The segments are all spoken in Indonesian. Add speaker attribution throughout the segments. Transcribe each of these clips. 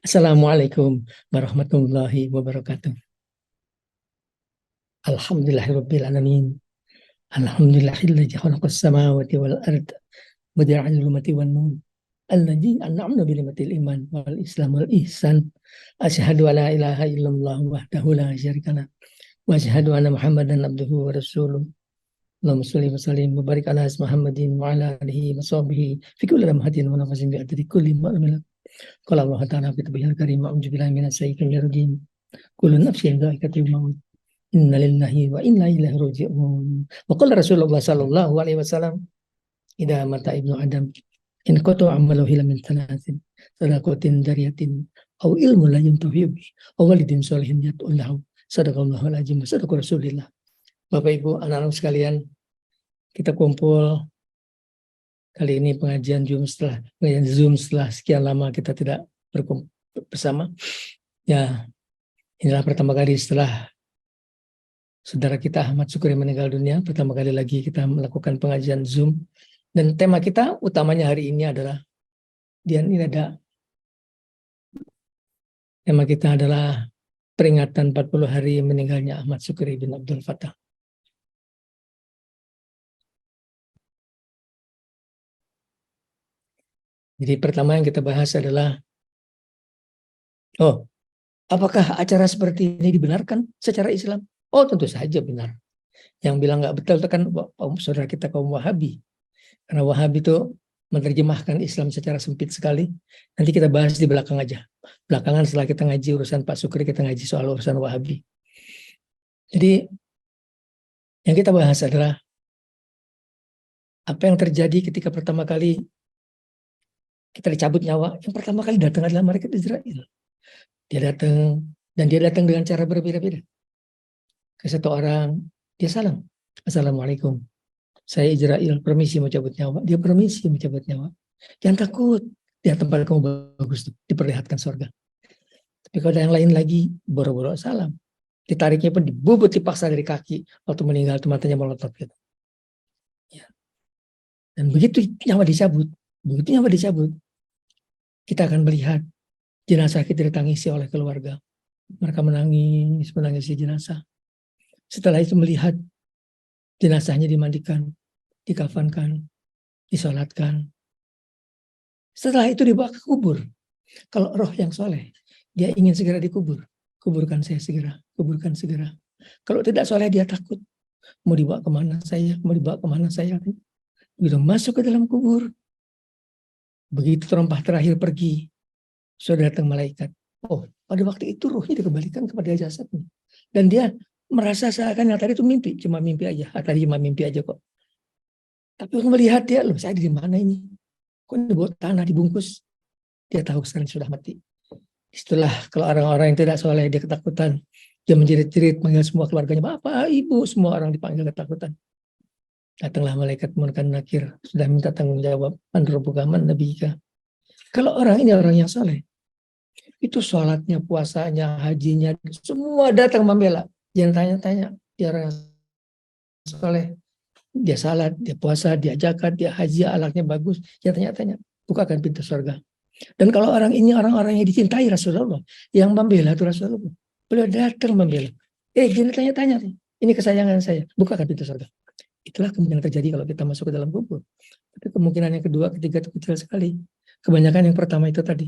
Speaker 1: Assalamualaikum warahmatullahi wabarakatuh. Alhamdulillahirabbil alamin. Alhamdulillahilladzi khalaqas samawati wal ard wa ja'ala al-zulumati wan nur. Alladzi an'amna bi ni'matil iman wal islam wal ihsan. Asyhadu an la ilaha illallah wahdahu la syarikalah wa asyhadu anna Muhammadan abduhu wa rasuluh. Allahumma shalli wa sallim wa barik ala Muhammadin wa ala alihi wa sahbihi fi kulli lamhatin wa nafasin bi adadi kulli ma'lumin. Qala Allah ta'ala fi kitabihil karim a'udzu billahi minasyaitonir rajim. Kullu nafsin dha'iqatul maut. Inna lillahi wa inna ilaihi raji'un. Wa qala Rasulullah sallallahu alaihi wasallam, idza mata ibnu Adam in qata amalu ila min thalathin, sadaqatin jariyatin aw ilmun la yantafi bi aw walidin sholihin yad'u lahu. Sadaqallahu alazim wa sadaqa Rasulillah. Bapak Ibu, anak-anak sekalian, kita kumpul kali ini pengajian Zoom setelah sekian lama kita tidak berkumpul bersama. Ya, inilah pertama kali setelah saudara kita Ahmad Syukri meninggal dunia, pertama kali lagi kita melakukan pengajian Zoom. Dan tema kita utamanya hari ini adalah, tema kita adalah peringatan 40 hari meninggalnya Ahmad Syukri bin Abdul Fattah. Jadi pertama yang kita bahas adalah, apakah acara seperti ini dibenarkan secara Islam? Oh, tentu saja benar. Yang bilang nggak betul itu kan saudara kita kaum Wahabi. Karena Wahabi itu menerjemahkan Islam secara sempit sekali. Nanti kita bahas di belakang aja. Belakangan setelah kita ngaji urusan Pak Syukri, kita ngaji soal urusan Wahabi. Jadi yang kita bahas adalah apa yang terjadi ketika pertama kali kita dicabut nyawa. Yang pertama kali datang adalah malaikat Israel. Dia datang, dan dia datang dengan cara berbeda-beda. Ke satu orang, dia salam. Assalamualaikum. Saya Israel, permisi mau cabut nyawa. Dia permisi mau cabut nyawa. Jangan takut. Dia tempat kamu bagus tuh, diperlihatkan surga. Tapi kalau ada yang lain lagi, boro-boro salam. Ditariknya pun dibubut, dipaksa dari kaki. Waktu meninggal tuh matanya melotot gitu. Ya. Dan begitu nyawa dicabut, kita akan melihat jenazah kita ditangisi oleh keluarga. Mereka menangisi jenazah. Setelah itu melihat jenazahnya dimandikan, dikafankan, disolatkan. Setelah itu dibawa ke kubur. Kalau roh yang soleh, dia ingin segera dikubur. Kuburkan saya segera, kuburkan segera. Kalau tidak soleh, dia takut. Mau dibawa kemana saya, Begitu masuk ke dalam kubur, begitu terompah terakhir pergi, sudah datang malaikat. Oh, pada waktu itu ruhnya dikembalikan kepada jasadnya. Dan dia merasa seakan yang tadi itu mimpi, cuma mimpi aja. Tadi cuma mimpi aja kok. Tapi aku melihat dia, loh saya di mana ini? Kok dibuat tanah dibungkus? Dia tahu sekarang sudah mati. Setelah kalau orang-orang yang tidak soleh, dia ketakutan. Dia menjerit-jerit, manggil semua keluarganya, bapak, ibu, semua orang dipanggil ketakutan. Datanglah malaikat Munkar Nakir, sudah minta tanggung jawab. Man rabbuka man nabiyuka. Kalau orang ini orang yang soleh, itu sholatnya, puasanya, hajinya, semua datang membela. Jangan tanya-tanya, dia orang yang soleh. Dia salat, dia puasa, dia zakat, dia haji, alaknya bagus. Jangan tanya-tanya, bukakan pintu surga. Dan kalau orang ini orang-orang yang dicintai Rasulullah, yang membela itu Rasulullah, beliau datang membela. Jangan tanya-tanya, ini kesayangan saya, bukakan pintu surga. Itulah kemungkinan terjadi kalau kita masuk ke dalam kubur. Tapi kemungkinan yang kedua, ketiga itu kecil sekali. Kebanyakan yang pertama itu tadi.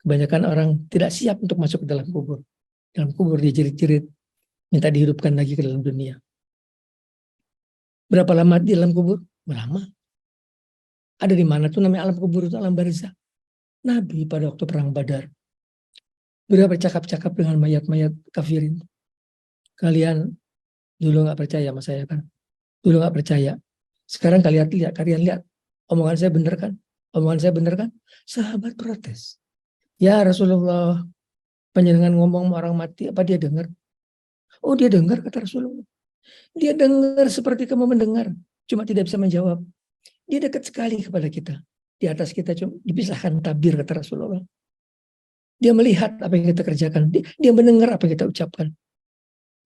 Speaker 1: Kebanyakan orang tidak siap untuk masuk ke dalam kubur. Dalam kubur dia jerit-jerit, minta dihidupkan lagi ke dalam dunia. Berapa lama di dalam kubur? Lama. Ada di mana tuh namanya alam kubur itu alam barzah. Nabi pada waktu perang Badar, beliau bercakap-cakap dengan mayat-mayat kafirin. Kalian dulu nggak percaya sama saya kan? Dulu nggak percaya. Sekarang kalian lihat, omongan saya benar kan? Sahabat protes. Ya Rasulullah, panjenengan ngomong sama orang mati, apa dia dengar? Oh dia dengar, kata Rasulullah. Dia dengar seperti kamu mendengar, cuma tidak bisa menjawab. Dia dekat sekali kepada kita. Di atas kita cuma dipisahkan tabir, kata Rasulullah. Dia melihat apa yang kita kerjakan. Dia mendengar apa yang kita ucapkan.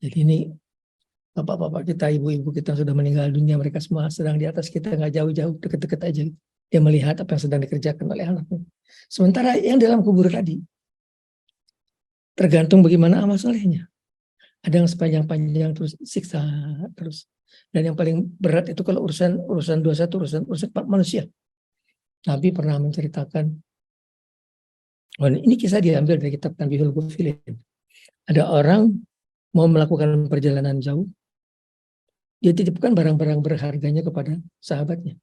Speaker 1: Jadi ini bapak-bapak kita, ibu-ibu kita sudah meninggal dunia, mereka semua sedang di atas kita, nggak jauh-jauh, deket-deket aja. Dia melihat apa yang sedang dikerjakan oleh anaknya. Sementara yang dalam kubur tadi, Tergantung bagaimana amal solehnya. Ada yang sepanjang-panjang terus siksa terus. Dan yang paling berat itu kalau urusan dosa itu urusan manusia. Nabi pernah menceritakan, ini kisah diambil dari kitab Tanbihul Ghafilin. Ada orang mau melakukan perjalanan jauh, dia titipkan barang-barang berharganya kepada sahabatnya.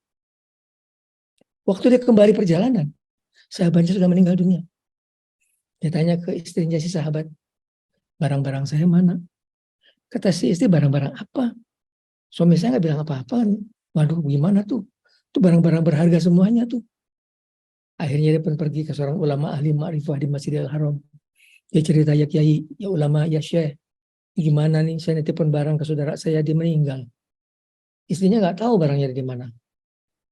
Speaker 1: Waktu dia kembali perjalanan, sahabatnya sudah meninggal dunia. Dia tanya ke istrinya si sahabat, barang-barang saya mana? Kata si istri, barang-barang apa? Suami saya nggak bilang apa-apa. Waduh, gimana tuh? Itu barang-barang berharga semuanya tuh. Akhirnya dia pun pergi ke seorang ulama ahli ma'rifah di Masjidil Haram. Dia cerita, ya kiai, ya ulama, ya syekh, gimana nih saya nitipin barang ke saudara saya, dia meninggal. Istrinya nggak tahu barangnya di mana.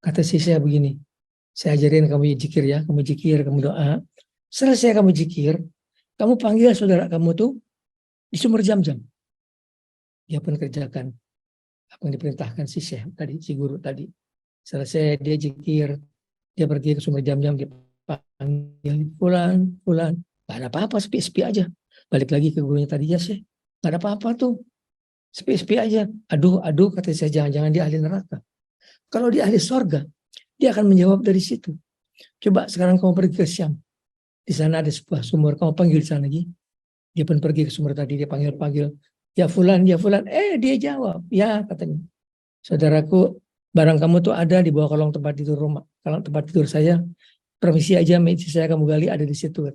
Speaker 1: Kata si saya begini, saya ajarin kamu zikir ya, kamu zikir, kamu doa. Selesai kamu zikir, kamu panggil saudara kamu tuh di sumur Zam-Zam. Dia pun kerjakan apa yang diperintahkan si syekh tadi, si guru tadi. Selesai dia zikir, dia pergi ke sumur Zam-Zam, dia panggil Fulan, gak ada apa-apa, sepi-sepi aja. Balik lagi ke gurunya tadi, ya syekh, gak ada apa-apa tuh, sepi-sepi aja. Aduh, kata saya, jangan-jangan dia ahli neraka. Kalau dia ahli sorga, dia akan menjawab dari situ. Coba sekarang kamu pergi ke Syam, di sana ada sebuah sumur, kamu panggil di sana lagi. Dia pun pergi ke sumur tadi, dia panggil, ya Fulan, dia jawab, ya katanya, saudaraku, barang kamu tuh ada di bawah kolong tempat tidur rumah, kolong tempat tidur saya, permisi aja, meja saya kamu gali ada di situ.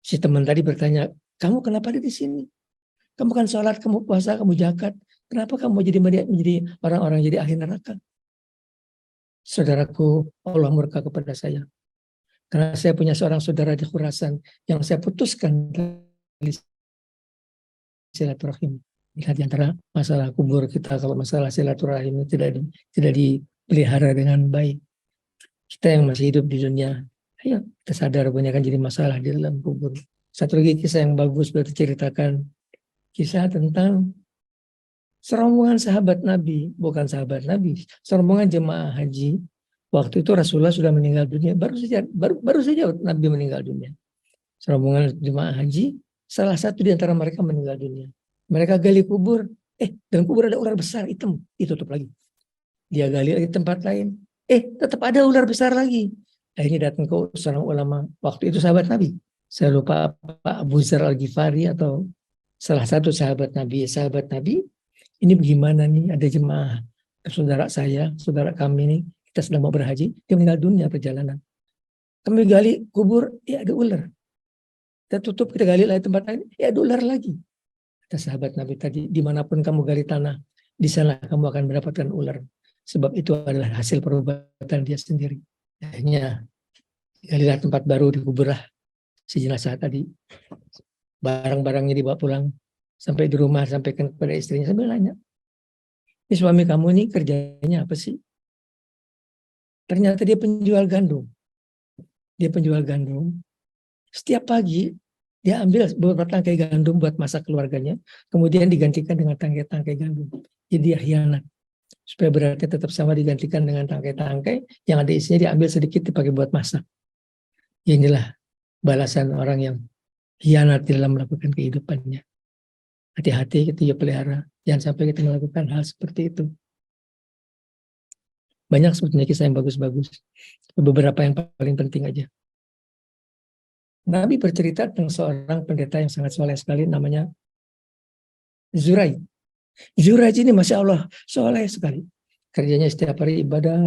Speaker 1: Si teman tadi bertanya, kamu kenapa ada di sini? Kamu kan sholat, kamu puasa, kamu zakat, kenapa kamu menjadi orang-orang jadi ahli neraka? Saudaraku, Allah murka kepada saya. Karena saya punya seorang saudara di Khurasan yang saya putuskan dari silaturahim. Lihat di antara masalah kubur kita, kalau masalah silaturahim tidak dipelihara dengan baik. Kita yang masih hidup di dunia, ayo kita sadar banyak kan jadi masalah di dalam kubur. Satu lagi kisah yang bagus berarti ceritakan, kisah tentang serombongan sahabat Nabi, bukan sahabat Nabi, serombongan jemaah haji. Waktu itu Rasulullah sudah meninggal dunia, baru saja Nabi meninggal dunia. Serombongan jemaah haji, salah satu di antara mereka meninggal dunia. Mereka gali kubur, dalam kubur ada ular besar hitam, ditutup lagi. Dia gali lagi tempat lain, tetap ada ular besar lagi. Akhirnya datang ke seorang ulama, waktu itu sahabat Nabi. Saya lupa Pak Abu Zar Al-Ghifari atau salah satu sahabat Nabi. Ini bagaimana nih, ada jemaah saudara saya, saudara kami nih, kita sedang mau berhaji, dia meninggal dunia perjalanan. Kami gali kubur, ada ular. Kita tutup, kita gali lagi tempat lain, ada ular lagi. Kata sahabat Nabi tadi, dimanapun kamu gali tanah, di sana kamu akan mendapatkan ular. Sebab itu adalah hasil perbuatan dia sendiri. Akhirnya, galilah tempat baru, dikuburlah si jenazah tadi. Barang-barangnya dibawa pulang. Sampai di rumah, sampaikan kepada istrinya, sambil nanya, ini suami kamu ini kerjanya apa sih? Ternyata dia penjual gandum. Setiap pagi, dia ambil beberapa tangkai gandum buat masak keluarganya, kemudian digantikan dengan tangkai-tangkai gandum. Jadi dia hianat. Supaya beratnya tetap sama, digantikan dengan tangkai-tangkai, yang ada isinya diambil sedikit dipakai buat masak. Inilah balasan orang yang hianat dalam melakukan kehidupannya. Hati-hati kita pelihara, jangan sampai kita melakukan hal seperti itu. Banyak sebetulnya kisah yang bagus-bagus. Beberapa yang paling penting aja. Nabi bercerita tentang seorang pendeta yang sangat soleh sekali, namanya Zuraij. Zuraij ini Masya Allah soleh sekali. Kerjanya setiap hari ibadah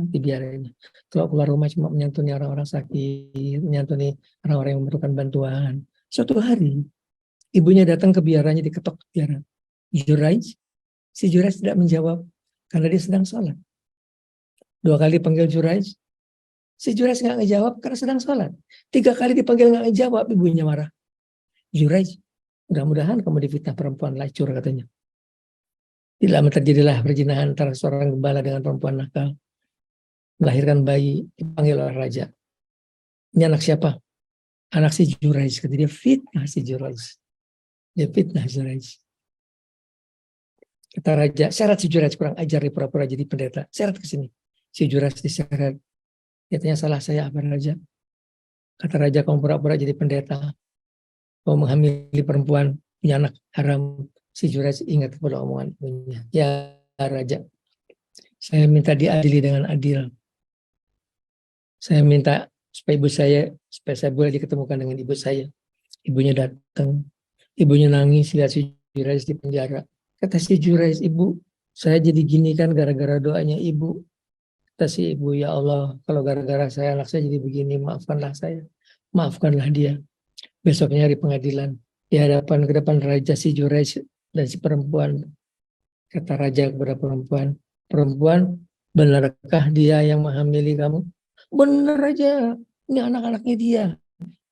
Speaker 1: dibiarainya. Kalau keluar rumah cuma menyantuni orang-orang sakit, menyantuni orang-orang yang memerlukan bantuan. Suatu hari, ibunya datang ke biaranya, diketok biara. Si Zuraij tidak menjawab karena dia sedang sholat. 2 kali panggil Zuraij, si Zuraij nggak ngejawab karena sedang sholat. 3 kali dipanggil nggak ngejawab, ibunya marah. Zuraij, mudah-mudahan kamu difitnah perempuan lacur, katanya. Tidak lama terjadilah perzinahan antara seorang gembala dengan perempuan nakal. Melahirkan bayi, dipanggil oleh raja. Ini anak siapa? Anak si Zuraij. Kata dia, fitnah si Zuraij. Dia fitnah Zuraij. Kata raja, syarat si Zuraij kurang ajar, di pura-pura jadi pendeta. Syarat ke sini. Si Zuraij disyarat. Katanya, salah saya apa raja? Kata raja, kamu pura-pura jadi pendeta, kamu menghamili perempuan, punya anak haram. Si Jurayj ingat kepada omongan ibunya. Ya raja, saya minta diadili dengan adil. Saya minta supaya saya boleh diketemukan dengan ibu saya. Ibunya datang, ibunya nangis lihat si Jurayj di penjara. Kata si Jurayj, ibu, saya jadi gini kan gara-gara doanya ibu. Kata si ibu, ya Allah, kalau gara-gara saya anak saya jadi begini, maafkanlah saya, maafkanlah dia. Besoknya hari pengadilan, di hadapan ke depan raja, si Jurayj dan si perempuan. Kata raja kepada perempuan, perempuan, benarkah dia yang menghamili kamu? Benar aja, ini anak-anaknya dia.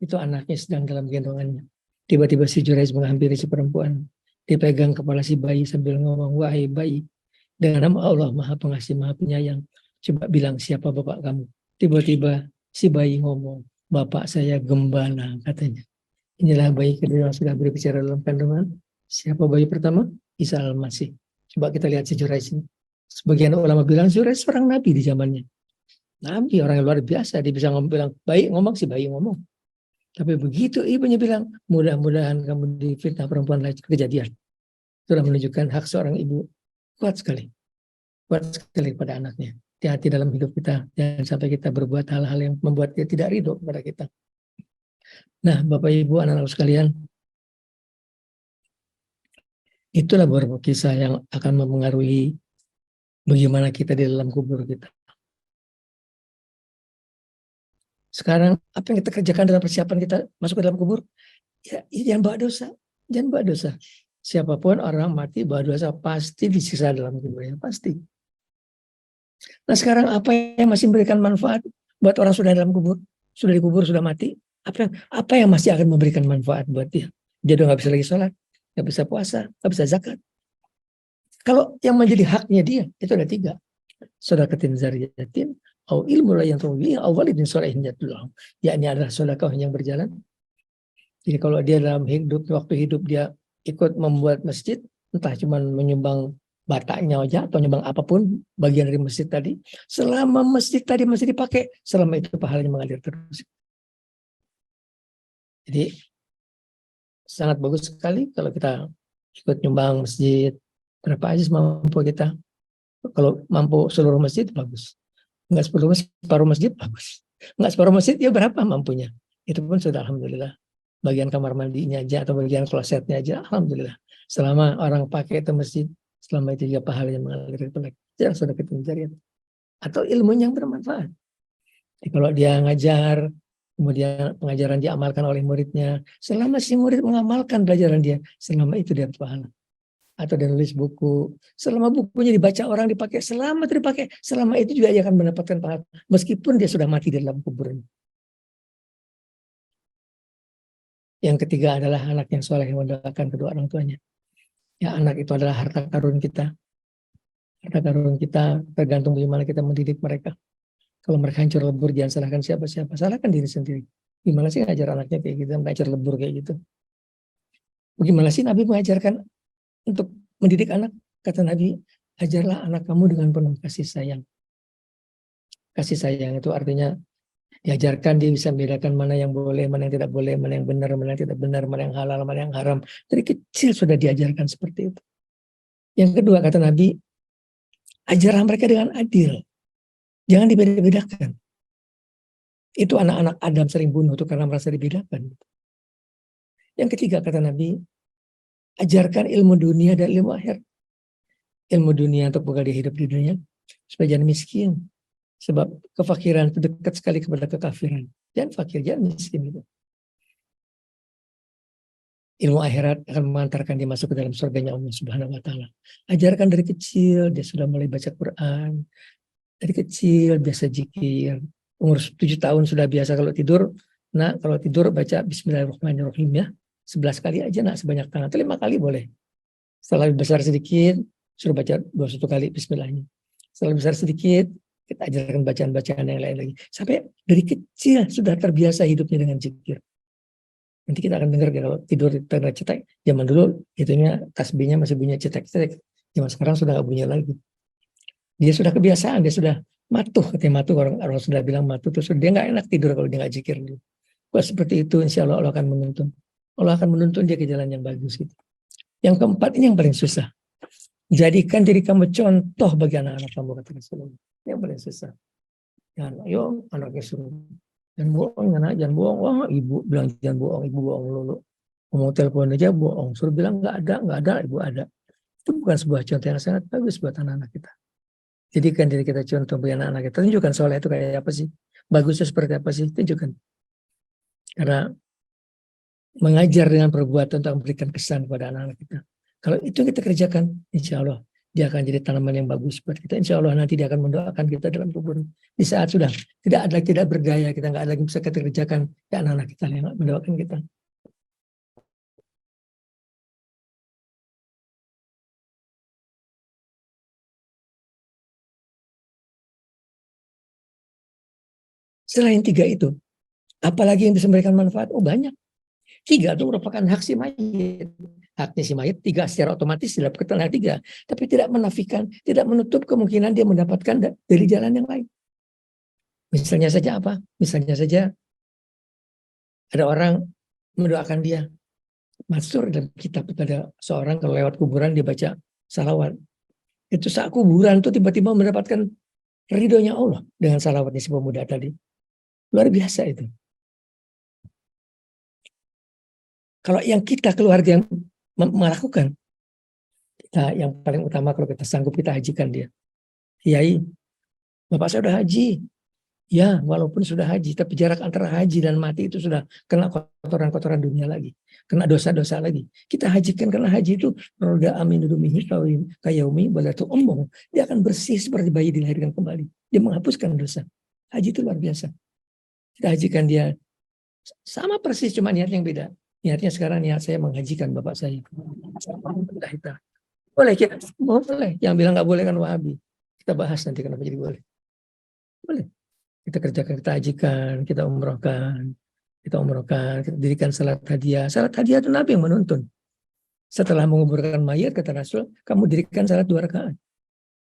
Speaker 1: Itu anaknya sedang dalam gendongannya. Tiba-tiba si Jurayj menghampiri si perempuan. Dipegang kepala si bayi sambil ngomong, wahai bayi, dengan nama Allah Maha Pengasih Maha Penyayang, coba bilang siapa bapak kamu. Tiba-tiba si bayi ngomong, bapak saya gembala, katanya. Inilah bayi kedua yang sudah berbicara dalam kandungan. Siapa bayi pertama? Isa al-Masih. Coba kita lihat si Jurayj ini. Sebagian ulama bilang Jurayj seorang nabi di zamannya. Nabi, orang yang luar biasa. Dia bisa bilang, bayi ngomong, si bayi ngomong. Tapi begitu ibunya bilang, mudah-mudahan kamu difitnah perempuan lain, kejadian. Sudah menunjukkan hak seorang ibu. Kuat sekali. Kuat sekali pada anaknya. Hati-hati dalam hidup kita. Jangan sampai kita berbuat hal-hal yang membuat dia tidak ridho kepada kita. Nah, Bapak Ibu, anak-anak sekalian, itulah beberapa kisah yang akan mempengaruhi bagaimana kita di dalam kubur kita. Sekarang, apa yang kita kerjakan dalam persiapan kita masuk ke dalam kubur? Ya, jangan bawa dosa. Jangan bawa dosa. Siapapun orang mati bawa dosa, pasti disiksa dalam kuburnya. Pasti. Nah, sekarang apa yang masih memberikan manfaat buat orang sudah dalam kubur? Sudah dikubur, sudah mati? Apa yang masih akan memberikan manfaat buat dia? Dia udah nggak bisa lagi sholat, nggak bisa puasa, nggak bisa zakat. Kalau yang menjadi haknya dia, itu ada 3. Sedekatin zariyatin, au ilmu la yang tawbihi, au walidin sholihin yad'ulahu. Yakni adalah sedekah yang berjalan. Jadi kalau dia dalam waktu hidup dia ikut membuat masjid, entah cuma menyumbang bataknya aja atau nyumbang apapun bagian dari masjid tadi, selama masjid tadi masih dipakai, selama itu pahalanya mengalir terus. Jadi sangat bagus sekali kalau kita ikut nyumbang masjid, berapa aja mampu kita. Kalau mampu seluruh masjid bagus, nggak separuh masjid bagus, nggak separuh masjid ya berapa mampunya, itu pun sudah alhamdulillah. Bagian kamar mandinya aja atau bagian klosetnya aja alhamdulillah. Selama orang pakai itu masjid, selama itu juga pahalanya mengalir ke belakang. Jangan sudah kita mencari atau ilmunya yang bermanfaat. Jadi kalau dia ngajar, kemudian pengajaran diamalkan oleh muridnya, selama si murid mengamalkan pelajaran dia, selama itu dia pahala. Atau dia nulis buku, selama bukunya dibaca orang dipakai, selama itu dipakai, selama itu juga dia akan mendapatkan pahala, meskipun dia sudah mati di dalam kuburan. Yang ketiga adalah anak yang soleh yang mendoakan kedua orang tuanya. Ya, anak itu adalah harta karun kita. Harta karun kita tergantung bagaimana kita mendidik mereka. Kalau mereka hancur lebur, jangan salahkan siapa-siapa, salahkan diri sendiri. Gimana sih ngajar anaknya kayak gitu, ngajar lebur kayak gitu? Bagaimana sih Nabi mengajarkan untuk mendidik anak? Kata Nabi, ajarlah anak kamu dengan penuh kasih sayang. Kasih sayang itu artinya diajarkan dia bisa membedakan mana yang boleh, mana yang tidak boleh, mana yang benar, mana yang tidak benar, mana yang halal, mana yang haram. Dari kecil sudah diajarkan seperti itu. Yang kedua kata Nabi, ajarlah mereka dengan adil. Jangan dibeda-bedakan. Itu anak-anak Adam sering bunuh itu karena merasa dibedakan. Yang ketiga kata Nabi, ajarkan ilmu dunia dan ilmu akhir. Ilmu dunia untuk bekal dia hidup di dunia, supaya jangan miskin. Sebab kefakiran itu dekat sekali kepada kekafiran. Jangan fakir, jangan miskin. Gitu. Ilmu akhirat akan mengantarkan dia masuk ke dalam surganya Allah Subhanahu wa Ta'ala. Ajarkan dari kecil, dia sudah mulai baca Quran. Dari kecil biasa zikir. Umur 7 tahun sudah biasa kalau tidur. Nah, kalau tidur baca Bismillahirrahmanirrahim ya. 11 kali aja, nah sebanyak tangan. 5 kali boleh. Setelah besar sedikit, suruh baca 21 kali Bismillahnya. Setelah besar sedikit, kita ajarkan bacaan-bacaan yang lain lagi. Sampai dari kecil sudah terbiasa hidupnya dengan zikir. Nanti kita akan dengar kalau tidur terkena cetek. Zaman dulu itunya tasbihnya masih bunyi cetek-cetek. Zaman sekarang sudah nggak bunyi lagi. Dia sudah kebiasaan, dia sudah matuh. Katanya matuh, orang sudah bilang matuh, terus dia nggak enak tidur kalau dia nggak zikir. Kalau seperti itu, insya Allah Allah akan menuntun. Allah akan menuntun dia ke jalan yang bagus. Gitu. Yang keempat, ini yang paling susah. Jadikan diri kamu contoh bagi anak-anak kamu, kata Rasulullah. Yang paling susah. Jangan, ayo anaknya suruh. Jangan bohong, anak, jangan bohong. Wah, ibu bilang jangan bohong, ibu bohong lulu. Mau telepon aja bohong. Suruh bilang nggak ada, ibu ada. Itu bukan sebuah contoh yang sangat bagus buat anak-anak kita. Jadikan diri kita contoh bagi anak-anak kita. Tunjukkan soleh itu kayak apa sih? Bagusnya seperti apa sih? Tunjukkan. Karena mengajar dengan perbuatan untuk memberikan kesan kepada anak-anak kita. Kalau itu kita kerjakan, insya Allah dia akan jadi tanaman yang bagus buat kita. Insya Allah nanti dia akan mendoakan kita dalam kubur. Di saat sudah tidak berdaya, kita nggak lagi bisa kita kerjakan, ya anak-anak kita yang mendoakan kita. Selain tiga itu, apalagi yang bisa memberikan manfaat? Oh banyak. Tiga itu merupakan hak si mayit. Haknya si mayit tiga secara otomatis didapatkan hak tiga. Tapi tidak menafikan, tidak menutup kemungkinan dia mendapatkan dari jalan yang lain. Misalnya saja apa? Misalnya saja ada orang mendoakan dia. Masyhur dalam kitab itu ada seorang kalau lewat kuburan dia baca salawat. Itu saat kuburan itu tiba-tiba mendapatkan ridhonya Allah dengan salawatnya si pemuda tadi. Luar biasa itu. Kalau yang kita keluarga yang melakukan, kita yang paling utama kalau kita sanggup kita hajikan dia. Kiai, bapak saya udah haji. Ya, walaupun sudah haji, tapi jarak antara haji dan mati itu sudah kena kotoran-kotoran dunia lagi. Kena dosa-dosa lagi. Kita hajikan karena haji itu roda amin dumihi kayaumi balatu omong. Dia akan bersih seperti bayi dilahirkan kembali. Dia menghapuskan dosa. Haji itu luar biasa. Kita hajikan dia sama persis, cuma niat yang beda. Niatnya sekarang niat saya menghajikan bapak saya. Boleh kita, boleh. Yang bilang nggak boleh kan Wahabi. Kita bahas nanti kenapa jadi boleh. Boleh. Kita kerjakan, kita hajikan, kita umrohkan, kita dirikan salat hadiah. Salat hadiah itu Nabi yang menuntun. Setelah menguburkan mayat, kata Rasul, kamu dirikan salat 2 rakaat.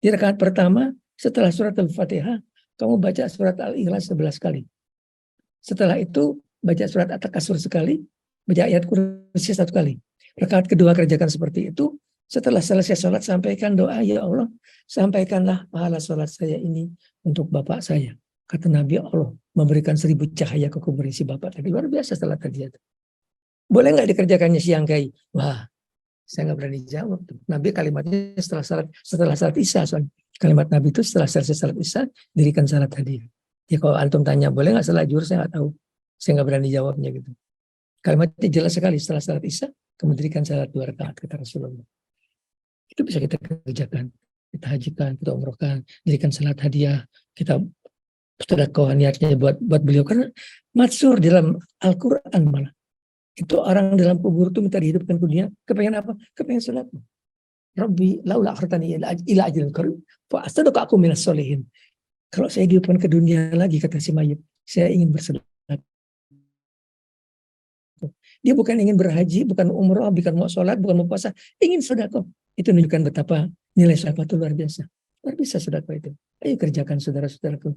Speaker 1: Di rakaat pertama, setelah surat Al-Fatihah, kamu baca surat Al-Ikhlas 11 kali. Setelah itu, baca surat At-Takasur sekali, baca ayat kursi 1 kali. Rakaat kedua kerjakan seperti itu. Setelah selesai sholat, sampaikan doa, ya Allah, sampaikanlah pahala sholat saya ini untuk bapak saya. Kata Nabi, Allah memberikan 1000 cahaya ke kubur si bapak tadi. Luar biasa salat tadi itu. Boleh nggak dikerjakannya siang kai? Wah, saya nggak berani jawab tuh. Nabi kalimatnya setelah salat isya. Soalnya kalimat Nabi itu setelah selesai salat isya, dirikan salat tadi. Ya kalau antum tanya, boleh nggak salat zuhur? Saya nggak tahu. Saya nggak berani jawabnya gitu. Kalimatnya jelas sekali, setelah salat isya, kamu dirikan salat 2 rakaat, kata Rasulullah. Itu bisa kita kerjakan. Kita hajikan, kita umrohkan, dirikan salat hadiah, kita sedekah niatnya buat beliau, karena masyhur dalam Al-Quran malah itu orang dalam kubur itu minta dihidupkan ke dunia, kepengen apa? Kepengen salat. Rabbi laula akhartani ila ajalin qarib fa asadqa aku minas solihin. Kalau saya dihidupkan ke dunia lagi, kata si mayit, saya ingin bersedekah. Dia bukan ingin berhaji, bukan umroh, bukan mau sholat, bukan mau puasa, ingin sedekah. Itu menunjukkan betapa nilai sedekah itu luar biasa. Luar biasa sedekah itu. Ayo kerjakan saudara-saudaraku.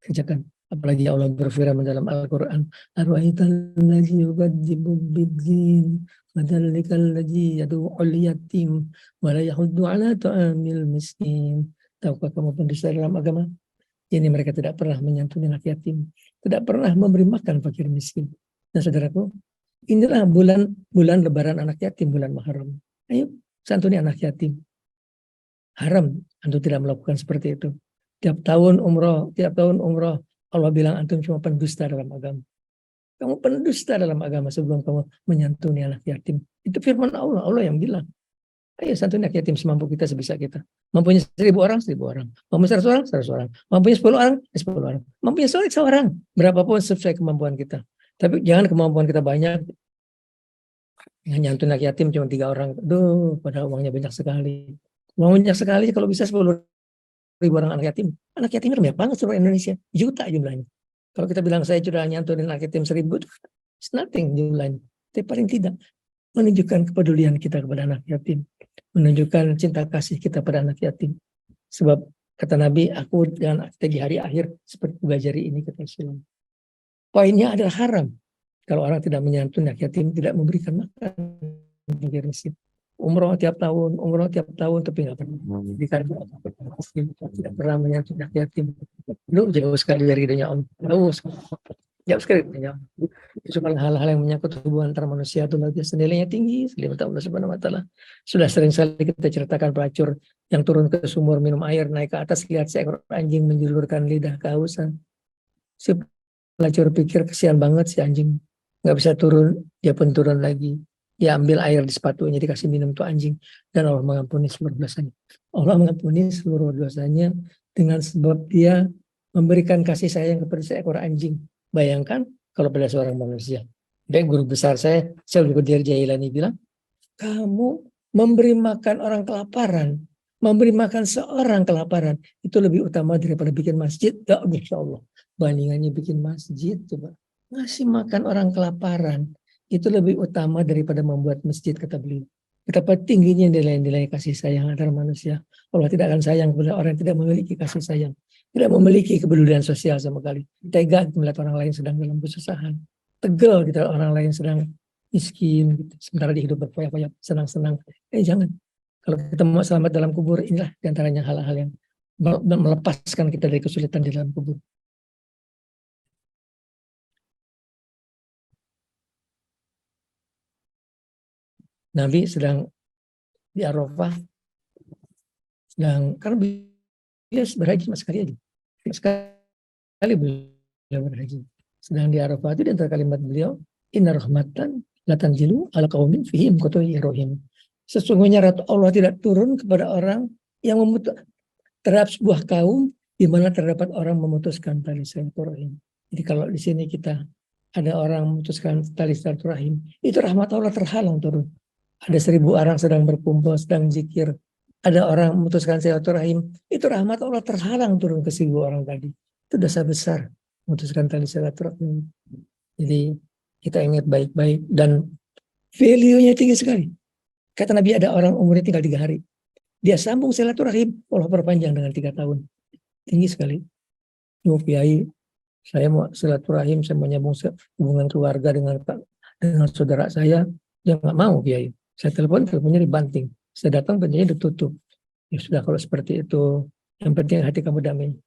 Speaker 1: Kerjakan. Apalagi Allah berfirman dalam Al-Quran, Ar-Ra'aital ladzi yukadzibu bid-din, fadzalikal ladzi yad'u'ul yatim, wa la yahuddu 'ala ta'amil miskin. Tahukah kamu pendusta dalam agama? Ini mereka tidak pernah menyantuni anak yatim, tidak pernah memberi makan fakir miskin. Nah, saudaraku, inilah bulan Lebaran anak yatim, bulan Muharram. Ayo santuni anak yatim. Haram antum tidak melakukan seperti itu. Tiap tahun umroh, Allah bilang antum cuma pendusta dalam agama. Kamu pendusta dalam agama sebelum kamu menyantuni anak yatim. Itu firman Allah, Allah yang bilang. Ayo santuni anak yatim semampu kita, sebisa kita. Mampunya 1000 orang, 1000 orang. Mampunya 100 orang, 100 orang. Mampunya 10 orang, 10 orang. Mampunya seorang. Berapapun sesuai kemampuan kita. Tapi jangan kemampuan kita banyak. Yang nyantuni anak yatim cuma 3 orang. Duh, padahal uangnya banyak sekali. Uang banyak sekali, kalau bisa 10.000 orang anak yatim. Anak yatim itu banyak banget seluruh Indonesia. Juta jumlahnya. Kalau kita bilang saya sudah nyantunin anak yatim 1000, it's nothing jumlahnya. Tapi paling tidak menunjukkan kepedulian kita kepada anak yatim. Menunjukkan cinta kasih kita pada anak yatim. Sebab kata Nabi, aku dengan di hari akhir seperti gajari ini, kata Islam. Poinnya adalah haram. Kalau orang tidak menyantun anak yatim, tidak memberikan makan bagi miskin. Umroh tiap tahun, tapi nggak pernah memberikan miskin, tidak pernah menyantun anak yatim. Lu jauh sekali dari dunia Allah. Jauh sekali dari dunia Allah. Itu cuma hal-hal yang menyangkut hubungan antara manusia itu luar biasa, nilainya tinggi sekali mata Allah Subhanahu wa taala. Sudah sering sekali kita ceritakan pelacur yang turun ke sumur minum air, naik ke atas lihat seekor anjing menjulurkan lidah kehausan. Si pelacur pikir kesian banget si anjing, nggak bisa turun, dia pun turun lagi. Dia ambil air di sepatunya, dikasih minum tuh anjing, dan Allah mengampuni seluruh dosanya. Allah mengampuni seluruh dosanya dengan sebab dia memberikan kasih sayang kepada seekor anjing. Bayangkan kalau pada seorang manusia. Baik guru besar saya Syekh Qadir Jailani bilang, kamu memberi makan orang kelaparan, memberi makan seorang kelaparan, itu lebih utama daripada bikin masjid. Ya Allah, bandingannya bikin masjid, coba. Ngasih makan orang kelaparan, itu lebih utama daripada membuat masjid, kata beliau. Betapa tingginya nilai-nilai kasih sayang antara manusia. Allah tidak akan sayang kepada orang yang tidak memiliki kasih sayang, tidak memiliki kepedulian sosial sama sekali. Tega melihat orang lain sedang dalam kesusahan. Tegel kita orang lain sedang miskin, gitu. Sementara dia hidup berfoya-foya, senang-senang. Jangan. Kalau kita mau selamat dalam kubur, inilah diantaranya hal-hal yang melepaskan kita dari kesulitan di dalam kubur. Nabi sedang di Arafah, sedang karena dia berhaji sama sekali aja. Sama sekali beliau berhaji. Sedang di Arafah itu di antara kalimat beliau, inna rahmatan la tanzilu ala qaumin fihim qat'i rohim. Sesungguhnya rahmat Allah tidak turun kepada orang yang terhadap sebuah kaum di mana terdapat orang memutuskan tali silaturahim. Jadi kalau di sini kita ada orang memutuskan tali silaturahim, itu rahmat Allah terhalang turun. Ada 1000 orang sedang berkumpul, sedang zikir. Ada orang memutuskan silaturahim, itu rahmat Allah terhalang turun ke 1000 orang tadi. Itu dosa besar, memutuskan tali silaturahim. Jadi kita ingat baik-baik dan value-nya tinggi sekali. Kata Nabi, ada orang umurnya tinggal 3 hari. Dia sambung silaturahim, Allah perpanjang dengan 3 tahun. Tinggi sekali. Yo Kiai, saya mau silaturahim, saya mau nyambung hubungan keluarga dengan saudara saya. Dia nggak mau Kiai. Saya teleponnya dibanting. Saya datang, penjanya ditutup. Ya sudah, kalau seperti itu, yang penting hati kamu damai.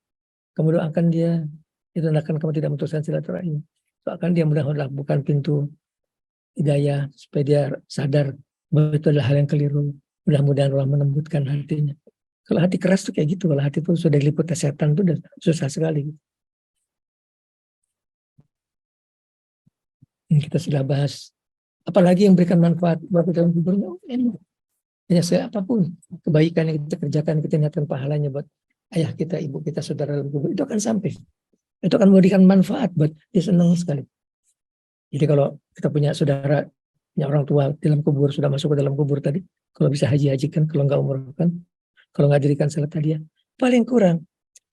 Speaker 1: Kamu doakan dia, itu akan kamu tidak memutuskan silaturahim. Doakan dia mudah-mudahan bukan pintu hidayah, supaya dia sadar bahwa itu adalah hal yang keliru. Mudah-mudahan Allah menembutkan hatinya. Kalau hati keras tuh kayak gitu, kalau hati itu sudah diliput setan tuh udah susah sekali. Kita sudah bahas, apalagi yang berikan manfaat buat dalam kuburnya, ya saya apapun kebaikan yang kita kerjakan, kita niatkan pahalanya buat ayah kita, ibu kita, saudara dalam kubur, itu akan sampai. Itu akan memberikan manfaat buat dia, senang sekali. Jadi kalau kita punya saudara, punya orang tua dalam kubur, sudah masuk ke dalam kubur tadi, kalau bisa haji-hajikan, kalau nggak umrohkan, kalau nggak dirikan salat hadiah, paling kurang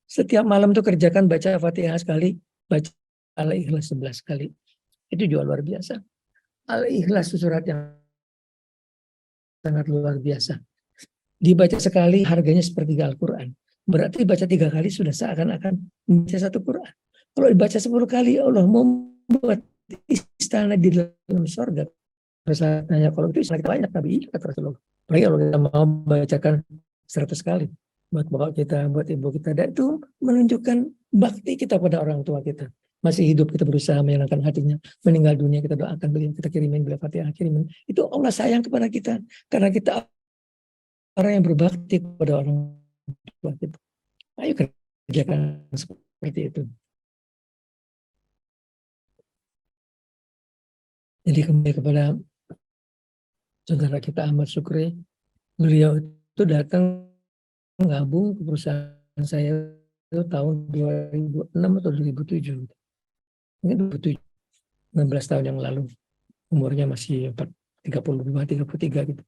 Speaker 1: setiap malam tuh kerjakan baca Fatihah sekali, baca Al-Ikhlas 11 kali. Itu juga luar biasa. Al-Ikhlas itu surat yang sangat luar biasa. Dibaca sekali harganya sepertiga Al-Quran. Berarti baca 3 kali sudah seakan-akan membaca 1 Quran. Kalau dibaca 10 kali, Allah membuat istana di dalam surga. Rasanya kalau itu istana kita banyak, Nabi kata Rasulullah. Apalagi kalau kita mau bacakan 100 kali. Buat bapak kita, buat ibu kita. Dan itu menunjukkan bakti kita pada orang tua kita. Masih hidup kita berusaha menyenangkan hatinya. Meninggal dunia kita doakan beliau, kita kirimin beliau Fatihah, kirimin. Itu Allah sayang kepada kita. Karena kita orang yang berbakti kepada orang tua kita. Ayo kerjakan seperti itu. Jadi kembali kepada saudara kita Ahmad Sukri, beliau itu datang gabung ke perusahaan saya itu tahun 2006 atau 2007. Ini 2007, 16 tahun yang lalu. Umurnya masih 32, 33 gitu.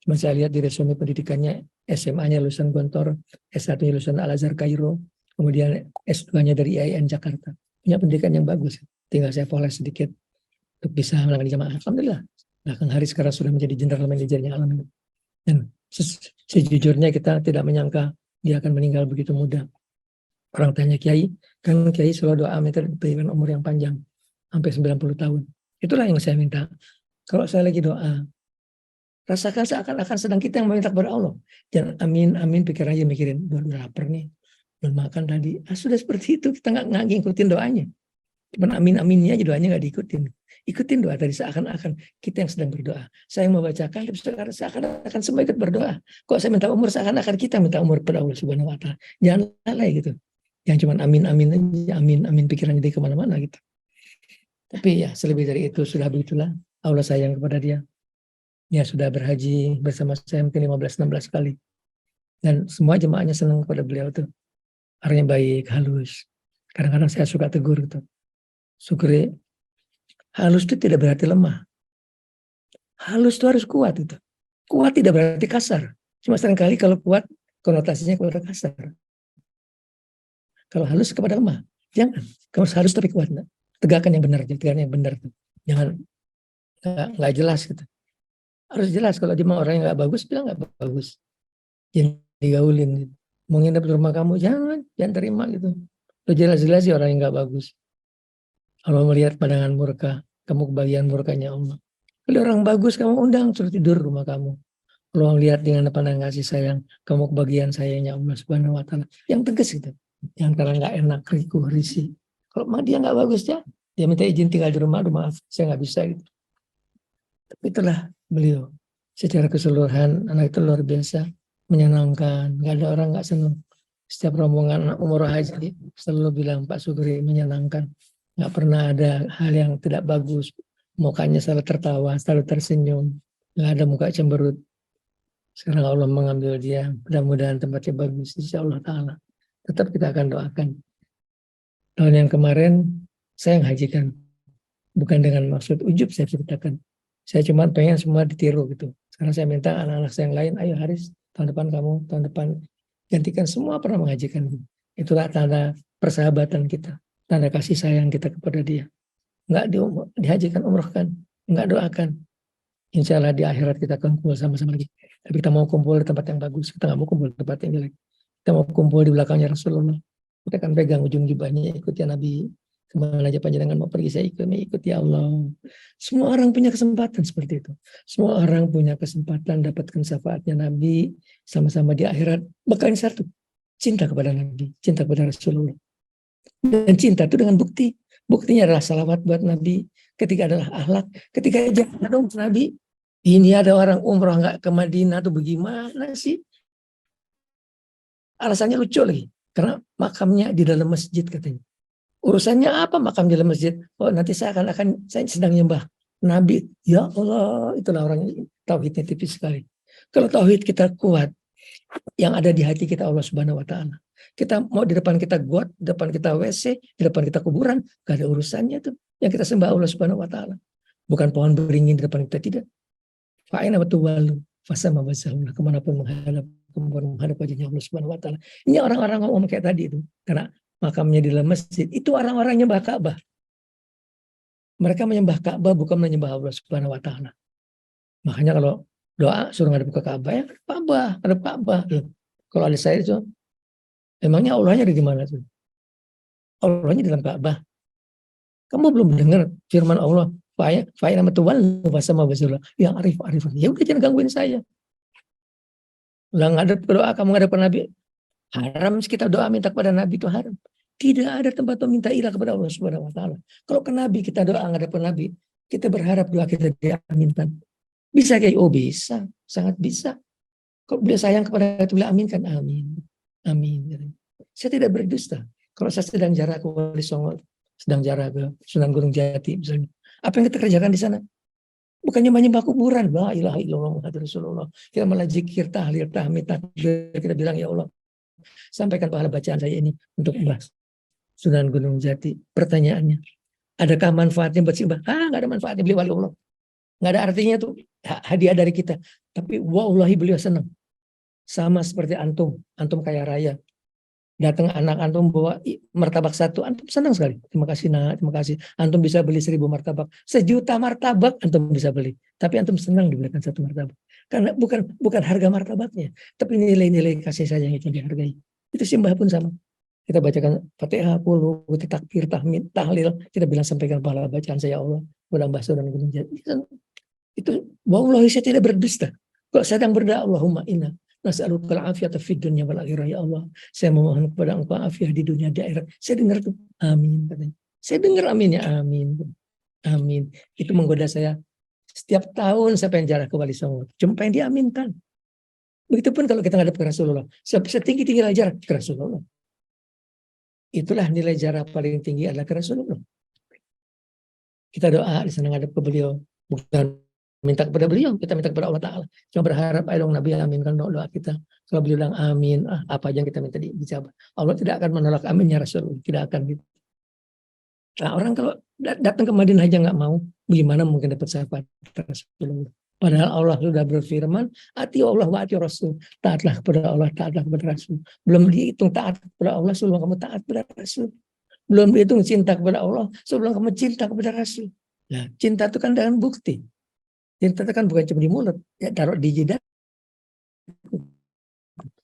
Speaker 1: Cuma saya lihat di resume pendidikannya, SMA-nya lulusan Gontor, S1-nya lulusan Al-Azhar Kairo, kemudian S2-nya dari IAIN Jakarta. Punya pendidikan yang bagus. Tinggal saya poles sedikit untuk bisa menangani jamaah. Alhamdulillah. Belakang hari sekarang sudah menjadi general manajernya Alhamdulillah. Dan sejujurnya kita tidak menyangka dia akan meninggal begitu muda. Orang tanya Kiai, kan Kiai selalu doa minta diberikan umur yang panjang. sampai 90 tahun. Itulah yang saya minta. Kalau saya lagi doa, rasakan seakan-akan sedang kita yang meminta kepada Allah. Jangan amin, amin, pikir aja mikirin, udah lapar nih, belum makan tadi. Sudah seperti itu, kita nggak ngikutin doanya. Cuman amin-aminnya aja, doanya nggak diikutin. Ikutin doa tadi seakan-akan kita yang sedang berdoa. Saya yang membacakan, tapi seakan-akan semua ikut berdoa. Kok saya minta umur, seakan-akan kita minta umur pada Allah Subhanahu Wa Taala. Jangan lalai gitu. Yang cuman amin-amin aja, amin-amin pikirannya dia kemana-mana gitu. Tapi ya selebih dari itu sudah begitulah. Allah sayang kepada dia. Dia sudah berhaji bersama saya mungkin 15-16 kali. Dan semua jemaahnya senang kepada beliau tuh. Orangnya baik, halus. Kadang-kadang saya suka tegur gitu. Syukri, halus itu tidak berarti lemah. Halus itu harus kuat itu. Kuat tidak berarti kasar. Cuma seringkali kalau kuat konotasinya kepada kasar. Kalau halus kepada lemah. Jangan. Kamu halus tapi kuat. Nah. Tegakkan yang benar. Tegakkan yang benar. Jangan nggak jelas gitu. Harus jelas. Kalau dia mau orang yang nggak bagus, bilang nggak bagus. Jangan digaulin. Gitu. Mau nginep di rumah kamu, jangan terima gitu. Lo jelas-jelas sih orang yang nggak bagus. Kalau melihat pandangan murka, kamu kebagian murkanya Allah. Kalau orang bagus, kamu undang suruh tidur rumah kamu. Kalau melihat dengan pandangan kasih sayang, kamu kebagian sayangnya Allah Subhanahu Wa Taala. Yang tegas gitu. Yang karena nggak enak, riku, risih. Kalau memang dia nggak bagus ya, dia minta izin tinggal di rumah, aduh maaf, saya nggak bisa gitu. Tapi itulah beliau. Secara keseluruhan, anak itu luar biasa, menyenangkan. Nggak ada orang nggak senang. Setiap rombongan umroh haji selalu bilang Pak Sugri menyenangkan. Nggak pernah ada hal yang tidak bagus. Mukanya selalu tertawa, selalu tersenyum. Nggak ada muka cemberut. Sekarang Allah mengambil dia. Mudah-mudahan tempatnya bagus. Insya Allah Ta'ala. Tetap kita akan doakan. Tahun yang kemarin saya yang hajikan. Bukan dengan maksud ujub saya ceritakan. Saya cuma pengen semua ditiru gitu. Sekarang saya minta anak-anak saya yang lain, ayo Haris, tahun depan kamu, tahun depan gantikan, semua pernah mengajikan. Itulah tanda persahabatan kita, tanda kasih sayang kita kepada dia. Nggak dihajikan, umrohkan, nggak doakan. Insya Allah di akhirat kita akan kumpul sama-sama lagi. Tapi kita mau kumpul di tempat yang bagus, kita nggak mau kumpul di tempat yang jelek. Kita mau kumpul di belakangnya Rasulullah. Kita akan pegang ujung jubahnya, ikut ya Nabi. Kemana aja panjenengan mau pergi, saya ikut ya Allah. Semua orang punya kesempatan seperti itu. Semua orang punya kesempatan dapatkan syafaatnya Nabi, sama-sama di akhirat. Bahkan satu, cinta kepada Nabi, cinta kepada Rasulullah. Dan cinta itu dengan bukti. Buktinya adalah salawat buat Nabi. Ketiga adalah akhlak. Ketiga jangan dong Nabi. Ini ada orang umroh nggak ke Madinah tuh bagaimana sih? Alasannya lucu lagi. Karena makamnya di dalam masjid katanya. Urusannya apa makam di dalam masjid? Oh nanti saya sedang nyembah Nabi. Ya Allah, itulah orang tauhidnya tipis sekali. Kalau tauhid kita kuat, yang ada di hati kita Allah Subhanahu Wa Taala. Kita mau di depan kita got, di depan kita WC, di depan kita kuburan, gak ada urusannya tuh. Yang kita sembah Allah Subhanahu Wa Taala. Bukan pohon beringin di depan kita, tidak. Fa'ina wa tuwalu fasama wasahullah, kemanapun menghadap wajahnya Allah Subhanahu Wa Taala. Ini orang-orang ngomong kayak tadi itu, karena makamnya di dalam masjid, itu orang-orang nyembah Ka'bah. Mereka menyembah Ka'bah bukan menyembah Allah Subhanahu Wa Taala. Makanya kalau doa suruh ngadep ke Ka'bah, ya ngadep Ka'bah. Kalau ada saya itu, emangnya Allahnya ada di mana tuh? Allahnya di dalam Ka'bah. Kamu belum dengar firman Allah, fa'in amatuwal wasama wasullah. Ya arif. Ya udah jangan gangguin saya. Lah ngadep doa kamu ngadep ke Nabi. Haram kita doa minta kepada Nabi itu haram. Tidak ada tempat meminta ilah kepada Allah Subhanahu Wa Taala. Kalau ke Nabi kita doa ngadep ke Nabi, kita berharap doa kita diaminkan. Bisa kayak bisa, sangat bisa. Kalau beliau sayang kepada itu beliau aminkan, amin. Saya tidak berdusta. Kalau saya sedang jarak ke Wali Songo, sedang jarak ke Sunan Gunung Jati misalnya, apa yang kita kerjakan di sana? Bukannya menyembah kuburan, la ilaha illallah Muhammadur Rasulullah. Kita malah zikir, tahlil, tahmid, takbir, kita bilang ya Allah, sampaikan pahala bacaan saya ini untuk membahas Sunan Gunung Jati. Pertanyaannya, adakah manfaatnya buat simbah? Nggak ada manfaatnya, beliau wali Allah. Nggak ada artinya tuh hadiah dari kita. Tapi wallahi beliau senang. Sama seperti antum kaya raya. Datang anak antum bawa martabak satu, antum senang sekali. Terima kasih nak, terima kasih. Antum bisa beli 1000 martabak, 1.000.000 martabak antum bisa beli. Tapi antum senang diberikan 1 martabak. Karena bukan harga martabaknya, tapi nilai-nilai kasih sayang itu dihargai. Itu simbah pun sama. Kita bacakan Fatihah, Qul, kita takbir, tahmid, tahlil, kita bilang sampaikan pahala bacaan saya, ya Allah, mudah mbah dan gunung jati. Itu wallahi saya tidak berdusta. Kalau sedang berdoa, Allahumma inna nas'alukal afiyata fid dunya wal akhirah, ya Allah. Saya memohon kepada Engkau afiah di dunia di akhirat. Saya dengar tuh, amin katanya. Saya dengar amin, ya amin. Amin. Itu menggoda saya. Setiap tahun saya pengen jarah ke Wali Songo. Cuma pengen diaminkan. Begitupun kalau kita ngadep ke Rasulullah. Setinggi-tinggi jarak ke Rasulullah. Itulah nilai jarak paling tinggi adalah ke Rasulullah. Kita doa di sana ngadep ke beliau. Bukan minta kepada beliau, kita minta kepada Allah Ta'ala. Cuma berharap, ayo dong Nabi aminkan doa kita. Kalau beliau bilang amin, apa aja yang kita minta dijawab. Allah tidak akan menolak aminnya Rasulullah. Tidak akan gitu. Nah, orang kalau datang ke Madinah aja nggak mau, bagaimana mungkin dapat syafaat Rasulullah? Padahal Allah sudah berfirman, ati Allah wa ati Rasul. Taatlah kepada Allah, taatlah kepada Rasul. Belum dihitung taat kepada Allah sebelum kamu taat kepada Rasul. Belum dihitung cinta kepada Allah sebelum kamu cinta kepada Rasul. Nah, cinta itu kan dengan bukti. Cinta itu kan bukan cuma di mulut, ya taruh di jidat.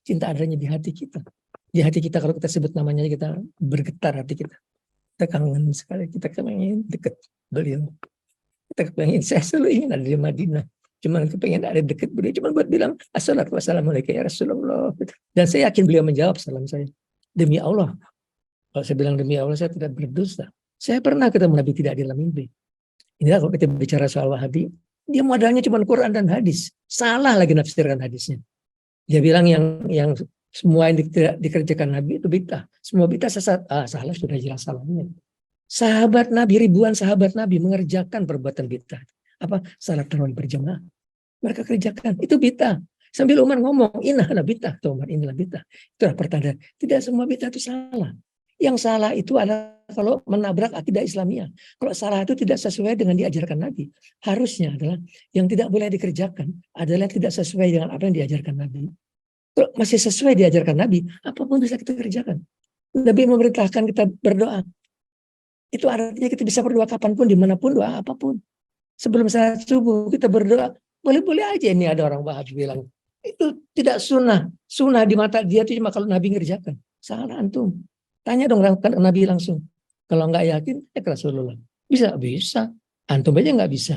Speaker 1: Cinta adanya di hati kita. Di hati kita kalau kita sebut namanya kita bergetar hati kita. Kita kangen sekali, kita pengen dekat beliau. Kita pengen, saya selalu ingin ada di Madinah. Cuman kepengen ada dekat beliau, cuman buat bilang assalamualaikum ya Rasulullah. Dan saya yakin beliau menjawab salam saya. Demi Allah. Kalau saya bilang demi Allah, saya tidak berdusta. Saya pernah ketemu Nabi tidak di dalam mimpi. Inilah kalau kita bicara soal Wahabi, dia modalnya cuma Quran dan hadis. Salah lagi nafsirkan hadisnya. Dia bilang yang semua yang dikerjakan Nabi itu bid'ah. Semua bid'ah sesat. Salah, sudah jelas salahnya. Sahabat Nabi, ribuan sahabat Nabi mengerjakan perbuatan bid'ah. Apa? Salat tarawih berjamaah. Mereka kerjakan. Itu bid'ah. Sambil Umar ngomong, inilah bid'ah. Umar, inilah bid'ah. Itulah pertanda. Tidak semua bid'ah itu salah. Yang salah itu adalah kalau menabrak akidah Islamiyah. Kalau salah itu tidak sesuai dengan diajarkan Nabi. Harusnya adalah yang tidak boleh dikerjakan adalah tidak sesuai dengan apa yang diajarkan Nabi. Kalau masih sesuai diajarkan Nabi, apapun bisa kita kerjakan. Nabi memerintahkan kita berdoa. Itu artinya kita bisa berdoa kapanpun, dimanapun, doa apapun. Sebelum salat subuh kita berdoa, boleh-boleh aja. Ini ada orang Wahabi bilang, itu tidak sunnah. Sunnah di mata dia itu cuma kalau Nabi ngerjakan. Salah antum. Tanya dong Nabi langsung. Kalau nggak yakin, ke Rasulullah. Bisa. Antum aja nggak bisa.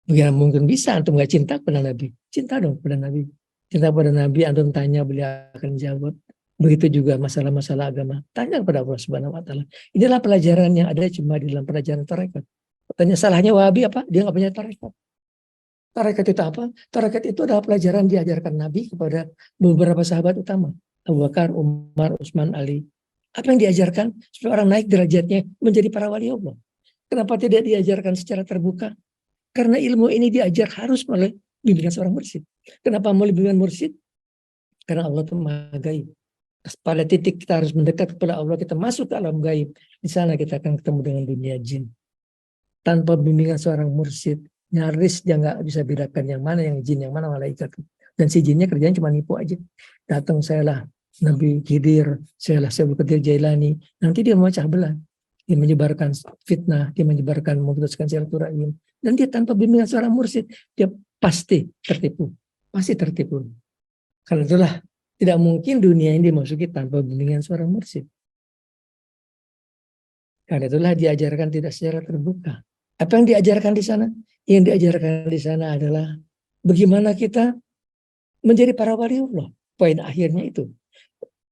Speaker 1: Bagaimana mungkin bisa? Antum nggak cinta kepada Nabi. Cinta dong kepada Nabi. Cinta kepada Nabi, antum tanya, beliau akan jawab. Begitu juga masalah-masalah agama. Tanya kepada Allah Subhanahu Wa Taala. Inilah pelajaran yang ada cuma di dalam pelajaran tarekat. Katanya salahnya Wahabi apa? Dia nggak punya tarekat. Tarekat itu apa? Tarekat itu adalah pelajaran diajarkan Nabi kepada beberapa sahabat utama. Abu Bakar, Umar, Utsman, Ali. Apa yang diajarkan? Supaya orang naik derajatnya menjadi para wali Allah. Kenapa tidak diajarkan secara terbuka? Karena ilmu ini diajar harus melalui bimbingan seorang mursyid. Kenapa melalui bimbingan mursyid? Karena Allah itu maha gaib. Pada titik kita harus mendekat kepada Allah, kita masuk ke alam gaib. Di sana kita akan ketemu dengan dunia jin. Tanpa bimbingan seorang mursyid, nyaris dia nggak bisa bedakan yang mana yang jin, yang mana malaikat. Dan si jinnya kerjanya cuma nipu aja. Datang saya lah Nabi Khidir, saya lah Syaikhul Qadir Jailani. Nanti dia memecah belah. Dia menyebarkan fitnah, dia menyebarkan memutuskan silaturahim. Dan dia tanpa bimbingan seorang mursyid, dia pasti tertipu. Pasti tertipu. Karena itulah tidak mungkin dunia ini dimasuki tanpa bimbingan seorang mursyid. Karena itulah diajarkan tidak secara terbuka. Apa yang diajarkan di sana? Yang diajarkan di sana adalah bagaimana kita menjadi para wali Allah. Poin akhirnya itu.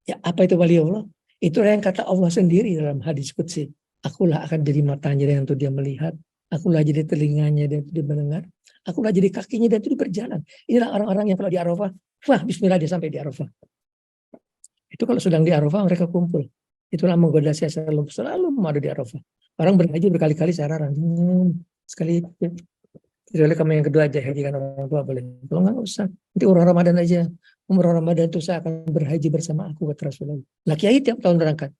Speaker 1: Ya, apa itu wali Allah? Itulah yang kata Allah sendiri dalam hadis qudsi. Akulah akan jadi matanya dan untuk dia melihat. Akulah jadi telinganya dan untuk dia mendengar. Akulah jadi kakinya dan untuk dia berjalan. Inilah orang-orang yang kalau di Arafah, wah bismillah dia sampai di Arafah. Itu kalau sedang di Arafah mereka kumpul. Itulah menggoda saya selalu madu di Arafah. Orang berhaji berkali-kali saya larang. Sekali kecuali kamu yang kedua aja haji kan orang tua boleh. Kalau nggak usah. Nanti umrah Ramadan aja. Umrah Ramadan itu saya akan berhaji bersama aku kata Rasulullah. Laki Kiai tiap tahun berangkat.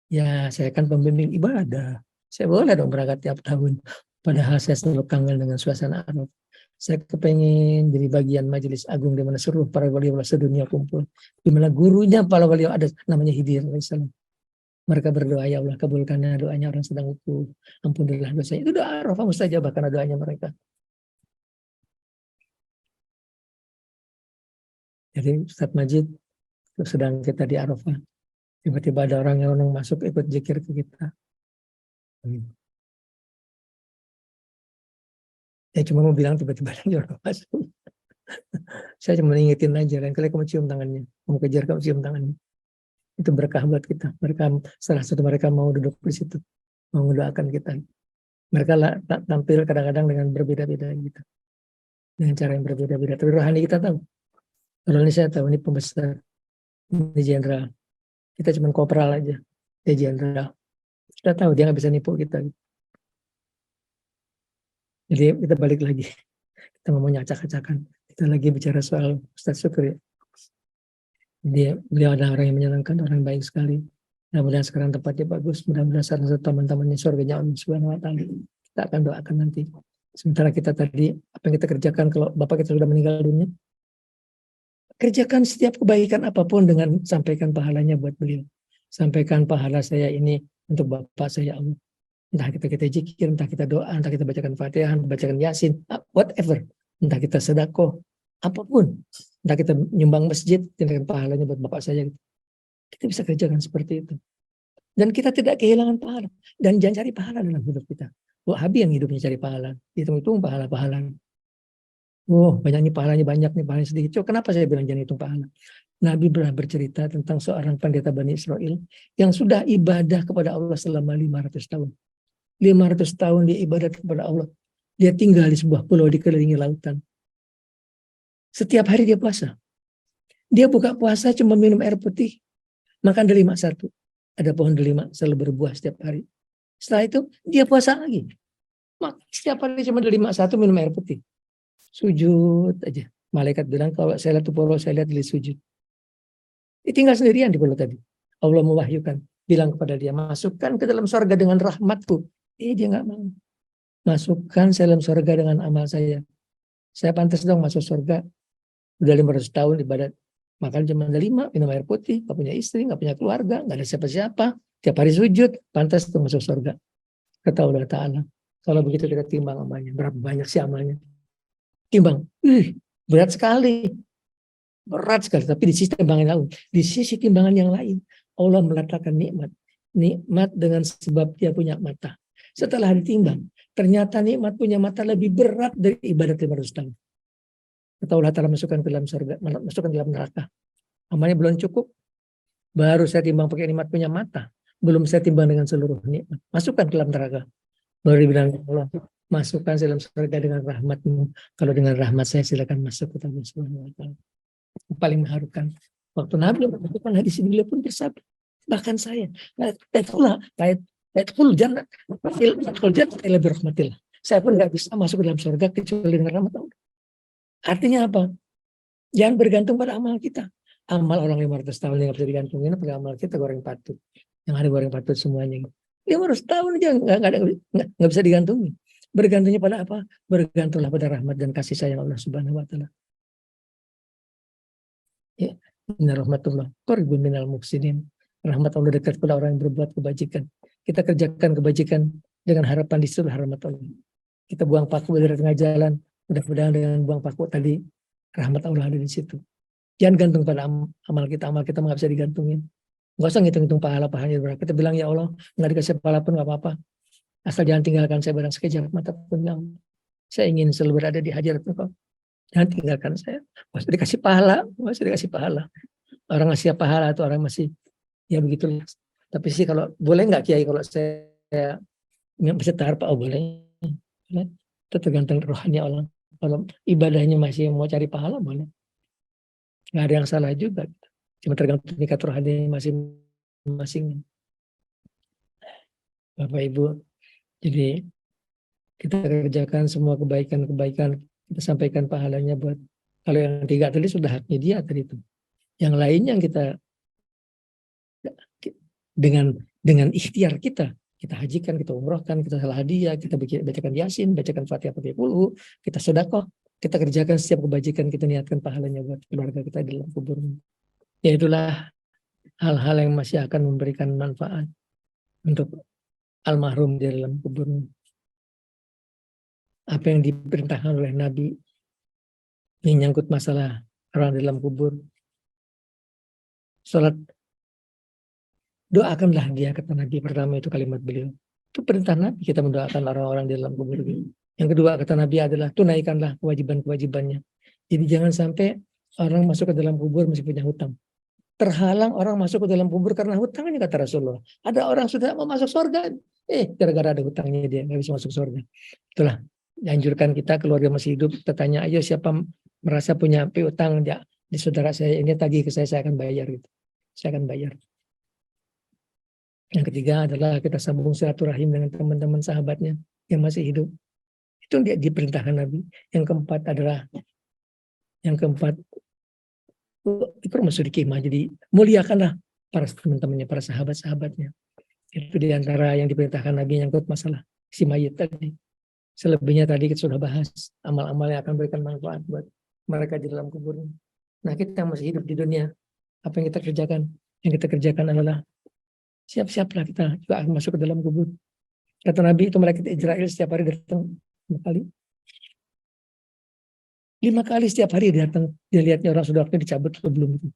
Speaker 1: Ya saya kan pembimbing ibadah. Saya boleh dong berangkat tiap tahun. Padahal saya selalu kangen dengan suasana Arafah. Saya kepengen jadi bagian majelis agung di mana seluruh para wali Allah sedunia kumpul. Di mana gurunya para wali ada namanya Khidir alaihissalam. Mereka berdoa, ya Allah kabulkanlah doanya orang sedang wukuf. Ampunilah dosanya. Itu doa Arafah mustajabah karena doanya mereka. Jadi Ustaz Majid sedang kita di Arafah. Tiba-tiba ada orang yang masuk ikut zikir ke kita. Ya cuma mau bilang tiba-tiba ada orang masuk. Saya cuma ingetin aja, dan kalian kamu cium tangannya, kamu kejar, kamu cium tangannya. Itu berkah buat kita. Mereka, salah satu mereka mau duduk di situ, mau mendoakan kita. Mereka tampil kadang-kadang dengan berbeda-beda gitu, dengan cara yang berbeda-beda. Tapi rohani kita tahu. Kalau ini saya tahu, ini pembesar, ini jenderal. Kita cuma kopral aja, dia jenderal. Kita tahu dia nggak bisa nipu kita. Jadi kita balik lagi, kita ngomongnya acak-acakan. Kita lagi bicara soal Ustadz Syukri. Beliau ada orang yang menyenangkan, orang yang baik sekali. Mudah-mudahan sekarang tempatnya bagus. Mudah-mudahan salah satu teman-temannya surganya Allah Subhanahu wa Ta'ala. Kita akan doakan nanti. Sementara kita tadi, apa yang kita kerjakan kalau Bapak kita sudah meninggal dunia, kerjakan setiap kebaikan apapun dengan sampaikan pahalanya buat beliau. Sampaikan pahala saya ini untuk Bapak saya Allah. Entah kita zikir, entah kita doa, entah kita bacakan Fatihah, bacakan Yasin, whatever. Entah kita sedekah, apapun. Entah kita nyumbang masjid, dengan pahalanya buat Bapak saya. Kita bisa kerjakan seperti itu. Dan kita tidak kehilangan pahala. Dan jangan cari pahala dalam hidup kita. Wahabi yang hidupnya cari pahala. Hitung-hitung pahala-pahala. Oh, banyak nih pahalanya, banyak nih pahalanya sedikit. So, kenapa saya bilang jangan hitung pahala? Nabi pernah bercerita tentang seorang pendeta Bani Israel yang sudah ibadah kepada Allah selama 500 tahun. 500 tahun dia ibadat kepada Allah. Dia tinggal di sebuah pulau dikelilingi lautan. Setiap hari dia puasa. Dia buka puasa cuma minum air putih, makan delima satu. Ada pohon delima selalu berbuah setiap hari. Setelah itu dia puasa lagi. Setiap hari cuma delima satu, minum air putih. Sujud aja. Malaikat bilang kalau saya lihat tuh pulau, saya lihat di sujud. Dia tinggal sendirian di pulau tadi. Allah mewahyukan, bilang kepada dia, masukkan ke dalam surga dengan rahmatku. Dia nggak mau. Masukkan saya dalam surga dengan amal saya. Saya pantas dong masuk surga. Udah 500 tahun ibadat. Makan cuma ada 5, minum air putih, gak punya istri, gak punya keluarga, gak ada siapa-siapa. Tiap hari sujud, pantas untuk masuk surga. Kata Allah Ta'ala. Kalau begitu kita timbang amalnya. Berapa banyak sih amalnya? Timbang. Berat sekali. Berat sekali. Tapi di sisi timbangan lain. Di sisi timbangan yang lain. Allah meletakkan nikmat. Nikmat dengan sebab dia punya mata. Setelah ditimbang. Ternyata nikmat punya mata lebih berat dari ibadat 500 tahun. Kata Allah Ta'ala masukkan ke dalam surga. Masukkan ke dalam neraka. Amalnya belum cukup. Baru saya timbang pakai nikmat punya mata. Belum saya timbang dengan seluruh nikmat. Masukkan ke dalam neraka. Baru dibilang Allah, masukkan dalam surga dengan rahmatmu. Kalau dengan rahmat saya silakan masuk ke dalam surga. Paling mengharukan. Waktu Nabi melakukan hadis ini, beliau pun bersabda. Bahkan saya. Saya pun nggak bisa masuk ke dalam surga kecuali dengan rahmat Allah. Artinya apa? Jangan bergantung pada amal kita. Amal orang 500 tahun yang nggak bisa digantungin, pada amal kita goreng patut. Yang ada goreng patut semuanya. 500 tahun aja nggak bisa digantungi. Bergantungnya pada apa? Bergantunglah pada rahmat dan kasih sayang Allah Subhanahu wa Ta'ala. Ya, inna rahmatullah qaribun minal muhsinin. Rahmat Allah dekat pada orang yang berbuat kebajikan. Kita kerjakan kebajikan dengan harapan di situ rahmat Allah. Kita buang paku dari tengah jalan, mudah-mudahan dengan buang paku tadi rahmat Allah ada di situ. Jangan gantung pada amal kita nggak bisa digantungin. Nggak usah ngitung-ngitung pahala-pahalanya berapa. Kita bilang ya Allah, nggak dikasih pahala pun nggak apa-apa. Asal jangan tinggalkan saya barang sekejap mata pun ya Allah. Saya ingin selalu berada di hadirat Engkau. Jangan tinggalkan saya. Masih dikasih pahala, Orang ngasih pahala atau orang masih ya begitu. Tapi sih kalau boleh nggak Kiai kalau saya nggak bisa tarpa, boleh. Itu tergantung rohani Allah. Kalau ibadahnya masih mau cari pahala boleh. Nggak ada yang salah juga. Cuma tergantung tingkat rohani masing-masing. Bapak Ibu, jadi kita kerjakan semua kebaikan-kebaikan, kita sampaikan pahalanya buat, kalau yang 3 tadi sudah haknya dia tadi itu. Yang lainnya kita dengan ikhtiar kita hajikan, kita umrohkan, kita salah hadiah, kita bacakan Yasin, bacakan Fatihah pakai puluh, kita sedekah, kita kerjakan setiap kebajikan, kita niatkan pahalanya buat keluarga kita di dalam kubur. Ya itulah hal-hal yang masih akan memberikan manfaat untuk almarhum di dalam kubur. Apa yang diperintahkan oleh Nabi menyangkut masalah orang di dalam kubur. Salat Doakanlah dia, kata Nabi. Pertama itu kalimat beliau. Itu perintah Nabi, kita mendoakan orang-orang di dalam kubur. Yang kedua kata Nabi adalah tunaikanlah kewajiban-kewajibannya. Jadi jangan sampai orang masuk ke dalam kubur masih punya hutang. Terhalang orang masuk ke dalam kubur karena hutangnya, kata Rasulullah. Ada orang sudah mau masuk surga, gara-gara ada hutangnya dia nggak bisa masuk surga. Itulah dianjurkan kita, keluarga masih hidup, kita tanya aja siapa merasa punya piutang dia di saudara saya ini, tagih ke saya akan bayar gitu. Saya akan bayar. Yang ketiga adalah kita sambung silaturahim dengan teman-teman sahabatnya yang masih hidup. Itu dia diperintahkan Nabi. Yang keempat adalah itu masuk di kemah. Jadi muliakanlah para teman-temannya, para sahabat-sahabatnya. Itu diantara yang diperintahkan Nabi, yang kedua masalah si mayit tadi. Selebihnya tadi kita sudah bahas amal-amal yang akan memberikan manfaat buat mereka di dalam kuburnya. Nah, kita yang masih hidup di dunia, apa yang kita kerjakan? Yang kita kerjakan adalah siap-siaplah kita juga akan masuk ke dalam kubur. Kata Nabi itu malaikat Israel setiap hari datang 5 kali. 5 kali setiap hari datang. Dia lihatnya orang sudah waktu dicabut atau belum itu.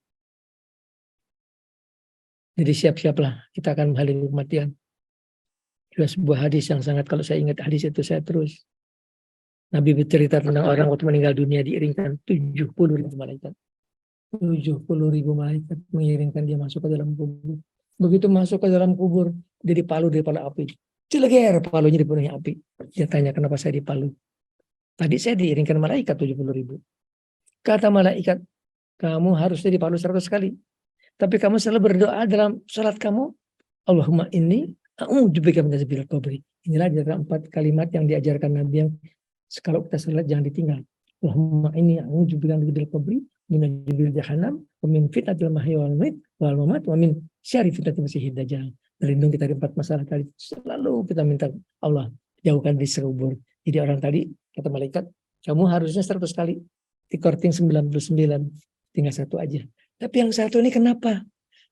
Speaker 1: Jadi siap-siaplah kita akan menghadapi kematian. Itu sebuah hadis yang sangat, kalau saya ingat hadis itu saya terus. Nabi bercerita tentang orang waktu meninggal dunia diiringkan 70.000 malaikat. 70.000 malaikat mengiringkan dia masuk ke dalam kubur. Begitu masuk ke dalam kubur, dia dipalu dari pala api. Cileger, palunya dipenuhi api. Dia tanya, kenapa saya dipalu? Tadi saya diiringkan malaikat 70.000. Kata malaikat, kamu harusnya dipalu 100 kali. Tapi kamu selalu berdoa dalam salat kamu, Allahumma inni a'udzubika min adzabil qabri. Inilah adalah 4 kalimat yang diajarkan Nabi, yang kalau kita salat jangan ditinggal. Allahumma inni a'udzubika min adzabil qabri, min adzabil jahannam, wa min fitnatil mahya wal mamat, wa min syarri fitnatil masiihid dajjal. Terlindung kita dari 4 masalah tadi. Selalu kita minta Allah jauhkan dari kubur. Jadi orang tadi, kata malaikat, kamu harusnya 100 kali. Dikorting 99, tinggal 1 aja. Tapi yang 1 ini kenapa?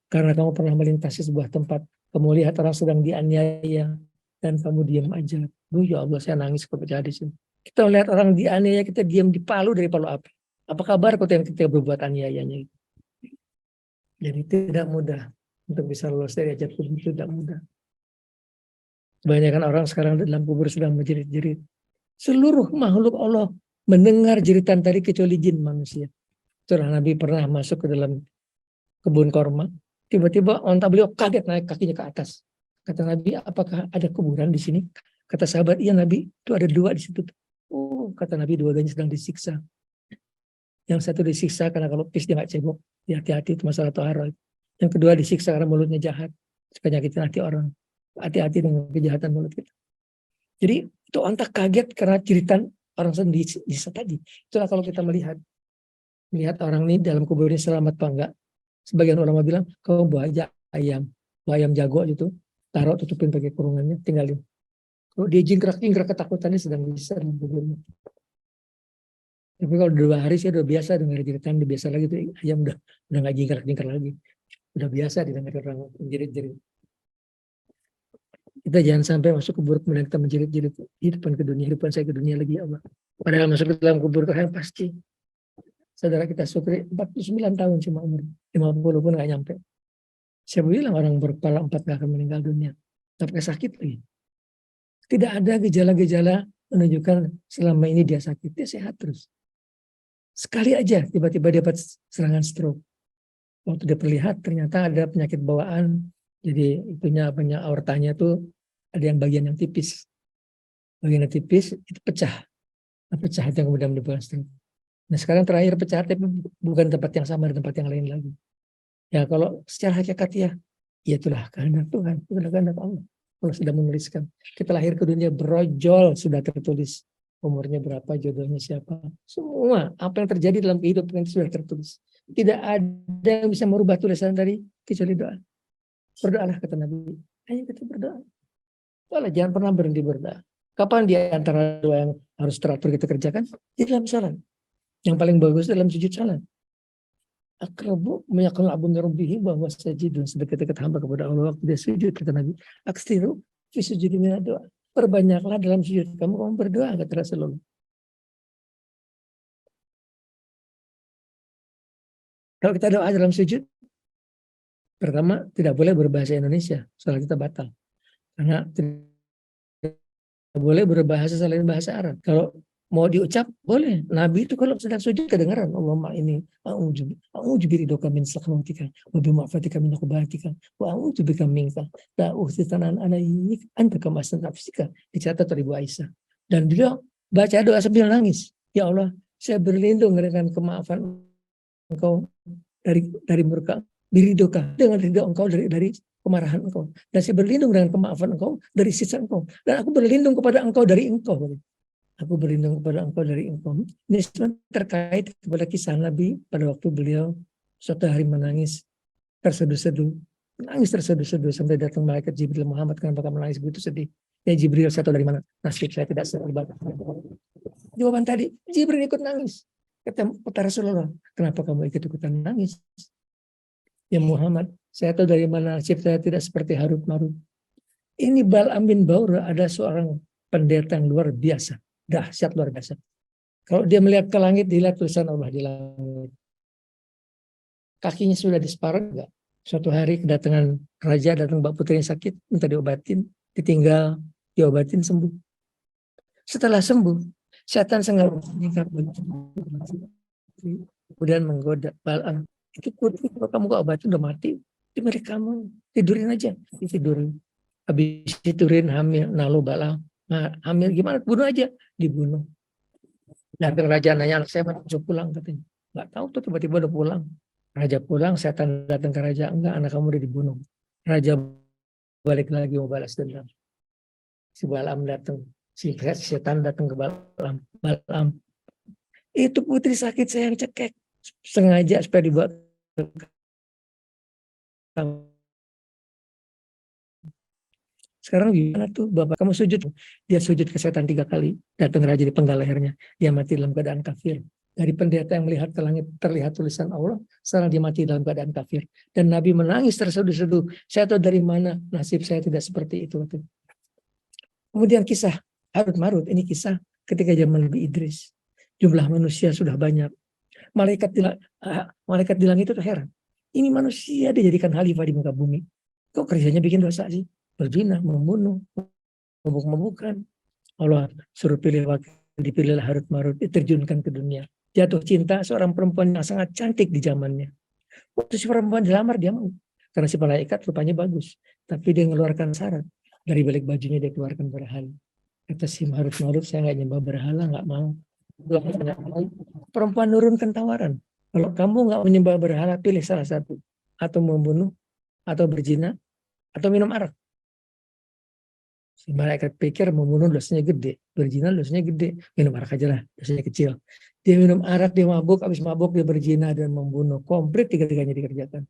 Speaker 1: Karena kamu pernah melintasi sebuah tempat, kamu lihat orang sedang dianiaya, dan kamu diam aja. Ya Allah, saya nangis kepada hadis ini. Kita melihat orang dianiaya, kita diam, dipalu dari palu api. Apa kabar yang kita berbuat aniayanya itu? Jadi tidak mudah untuk bisa lolos dari azab kubur, tidak mudah. Kebanyakan orang sekarang dalam kubur sedang menjerit-jerit. Seluruh makhluk Allah mendengar jeritan tadi kecuali jin manusia. Setelah Nabi pernah masuk ke dalam kebun korma, tiba-tiba onta beliau kaget naik kakinya ke atas. Kata Nabi, apakah ada kuburan di sini? Kata sahabat, iya Nabi, itu ada 2 di situ. Oh, kata Nabi, dua-duanya sedang disiksa. Yang satu disiksa karena kalau pis dia nggak cebok, hati-hati itu masalah tohara. Yang kedua disiksa karena mulutnya jahat, suka nyakitin hati orang. Hati-hati dengan kejahatan mulut kita. Jadi itu onta kaget karena jeritan orang sendiri disiksa tadi. Itulah kalau kita melihat orang ini dalam kubur ini selamat apa enggak. Sebagian ulama bilang, kau bawa aja ayam jago gitu, taruh tutupin pakai kurungannya, tinggalin. Kalau dia jingkrak-jingkrak ketakutannya sedang bisa dalam kuburnya. Tapi kalau 2 hari saya udah biasa dengar jeritan, udah biasa lagi tuh ayam udah nggak jingkrak-jingkrak lagi, udah biasa didengar orang menjerit-jerit. Kita jangan sampai masuk kubur kemudian kita menjerit-jerit, hidupan saya ke dunia lagi ya Allah. Padahal masuk ke dalam kubur itu yang pasti. Saudara kita Sukri 49 tahun cuma umur, 50 pun nggak nyampe. Siapa bilang orang berkepala 4 nggak akan meninggal dunia? Tapi sakit lagi. Tidak ada gejala-gejala menunjukkan selama ini dia sakit, dia sehat terus. Sekali aja tiba-tiba dia dapat serangan stroke. Waktu dia perlihat ternyata ada penyakit bawaan, jadi itunya aortanya tuh ada yang bagian yang tipis. Bagian yang tipis itu pecah. Pecah itu yang kemudian menimbulkan stroke. Nah sekarang terakhir pecah tapi bukan tempat yang sama, di tempat yang lain lagi. Ya kalau secara hakikat ya itulah kehendak Tuhan, itulah kehendak Allah. Allah sudah menuliskan. Kita lahir ke dunia brojol, sudah tertulis. Umurnya berapa, jodohnya siapa. Semua apa yang terjadi dalam kehidupan itu sudah tertulis. Tidak ada yang bisa merubah tulisan dari kecuali doa. Berdoalah kata Nabi. Ayo kita berdoa. Walau jangan pernah berhenti berdoa. Kapan di antara doa yang harus teratur kita kerjakan? Di dalam salat. Yang paling bagus dalam sujud salat. Akrabu meyakul abu nirbihi bahwa sajidun, sedekat-dekat hamba kepada Allah waktu dia sujud, kata Nabi. Aksiru fi sujudi minad doa. Perbanyaklah dalam sujud kamu berdoa, kata Rasulullah. Kalau kita doa dalam sujud, Pertama, tidak boleh berbahasa Indonesia, salat kita batal. Karena tidak boleh berbahasa selain bahasa Arab. Kalau mau diucap, boleh. Nabi itu kalau sedang sujud kedengaran. Allahumma ini, a'udzu biridhoka min sakhatika, wa bima'afatika min uqbatika, wa a'udzu bika minka, la uhsitanan alaik, anta kama nafsika. Dicatat oleh Ibu Aisyah. Dan beliau baca doa sambil nangis. Ya Allah, saya berlindung dengan kemaafan Engkau dari murka, biridhoka, dengan ridho Engkau dari kemarahan Engkau. Dan saya berlindung dengan kemaafan Engkau dari sisa Engkau. Dan aku berlindung kepada Engkau dari Engkau. Aku berlindung kepada Engkau dari Engkau. Ini terkait kepada kisah Nabi pada waktu beliau suatu hari menangis terseduh-seduh. Menangis terseduh-seduh sampai datang malaikat Jibril, Muhammad kenapa kamu menangis begitu sedih? Ya Jibril, saya tahu dari mana. Nasib saya tidak seibat. Jawaban tadi, Jibril ikut nangis. Kata Rasulullah, kenapa kamu ikut-ikutan nangis? Ya Muhammad, saya tahu dari mana nasib saya tidak seperti Harut Marut. Ini Bal'am bin Baura ada seorang pendeta yang luar biasa. Dahsyat luar biasa. Kalau dia melihat ke langit, dilihat tulisan Allah di langit. Kakinya sudah diseparuh enggak? Suatu hari kedatangan raja, datang mbak putri yang sakit, minta diobatin, ditinggal, diobatin, sembuh. Setelah sembuh, setan sengaja meningkat, kemudian menggoda Bal'am. Itu putri, kalau kamu gak obatin udah mati, di milik kamu, tidurin aja, ditidurin. Habis tidurin hamil, lalu Bal'am, hamil gimana? Bunuh aja, dibunuh. Datang raja nanya, anak saya mana pulang katanya. Nggak tahu tuh, tiba-tiba udah pulang. Raja pulang, setan datang ke raja, enggak, anak kamu udah dibunuh. Raja balik lagi mau balas dendam. Si Bal'am datang, si setan datang ke Bal'am. Bal'am, itu putri sakit saya yang cekek, sengaja supaya dibawa ke kamu. Sekarang gimana tuh Bapak, kamu sujud? Dia sujud ke setan 3 kali, datang raja dipenggal lehernya, dia mati dalam keadaan kafir. Dari pendeta yang melihat ke langit terlihat tulisan Allah, sekarang dia mati dalam keadaan kafir. Dan Nabi menangis terseduh-seduh, saya tahu dari mana nasib saya tidak seperti itu. Kemudian kisah Harut Marut, ini kisah ketika zaman Nabi Idris. Jumlah manusia sudah banyak. Malaikat di langit itu heran. Ini manusia dijadikan khalifah di muka bumi. Kok kerjanya bikin dosa sih? Berzina, membunuh, mabuk-mabukan. Allah suruh pilih wakil, dipilihlah Harut Marut, diterjunkan ke dunia. Jatuh cinta seorang perempuan yang sangat cantik di zamannya. Waktu si perempuan dilamar dia mau. Karena si malaikat rupanya bagus. Tapi dia mengeluarkan syarat. Dari balik bajunya dia keluarkan berhala. Kata si Harut Marut, saya nggak nyembah berhala, nggak mau. Perempuan nurunkan tawaran. Kalau kamu nggak menyembah berhala, pilih salah satu. Atau membunuh, atau berzina, atau minum arak. Si malaikat pikir membunuh dosanya gede, berzina dosanya gede, minum arak aja lah, dosanya kecil. Dia minum arak, dia mabuk, habis mabuk dia berzina dan membunuh. Komplit tiga-tiganya dikerjakan.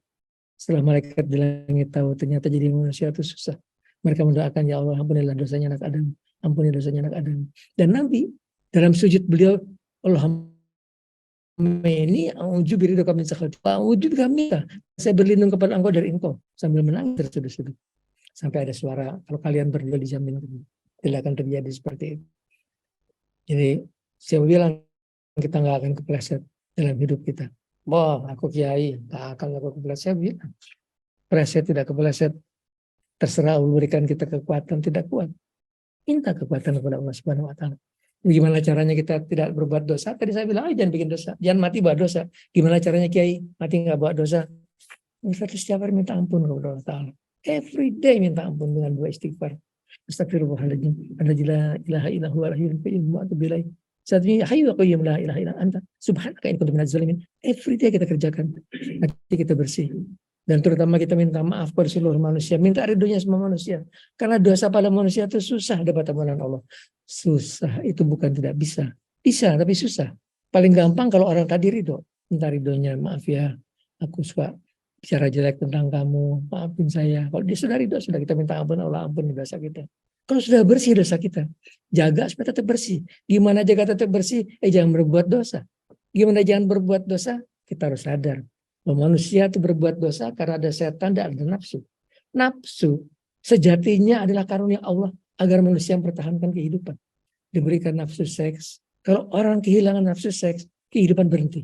Speaker 1: Setelah malaikat di langit tahu ternyata jadi manusia itu susah. Mereka mendoakan, ya Allah ampunilah dosanya anak Adam, ampuni dosanya anak Adam. Dan Nabi dalam sujud beliau, Allahumma ini a'udzu biridhoka min sakhatika, a'udzu bika minka. Saya berlindung kepada Engkau dari Engkau, sambil menangis terseduh-seduh. Sampai ada suara, kalau kalian berdua dijamin tidak akan terjadi seperti itu. Jadi saya bilang kita nggak akan kepleset dalam hidup kita. Wah, aku kiai, nggak akan aku kepleset. Saya bilang, kepleset tidak kepleset, terserah Allah berikan kita kekuatan tidak kuat. Minta kekuatan kepada Allah Subhanahu Wa Taala. Gimana caranya kita tidak berbuat dosa? Tadi saya bilang, jangan bikin dosa, jangan mati buat dosa. Gimana caranya kiai mati nggak buat dosa? Kita setiap hari minta ampun kepada Allah Taala. Every day minta ampun dengan 2 istighfar. Astagfirullahaladzim. Alhamdulillah ilaha illahu wa rahim wa atubu ilaih. Satunya hayyu wa qayyum la ilaha illa anta subhanaka in kuntu minaz zalimin. Every day kita kerjakan. Nanti kita bersih. Dan terutama kita minta maaf pada seluruh manusia. Minta ridhonya semua manusia. Karena dosa pada manusia itu susah dapat ampunan Allah. Susah itu bukan tidak bisa. Bisa tapi susah. Paling gampang kalau orang tadi ridho. Minta ridhonya, maaf ya, aku suka bicara jelek tentang kamu, maafin saya. Kalau dia sudah ridho, sudah kita minta ampun, Allah ampuni dosa kita. Kalau sudah bersih dosa kita, jaga supaya tetap bersih. Gimana jaga tetap bersih? Jangan berbuat dosa. Gimana jangan berbuat dosa? Kita harus sadar bahwa manusia itu berbuat dosa karena ada setan dan ada nafsu. Nafsu sejatinya adalah karunia Allah agar manusia mempertahankan kehidupan. Diberikan nafsu seks. Kalau orang kehilangan nafsu seks, kehidupan berhenti.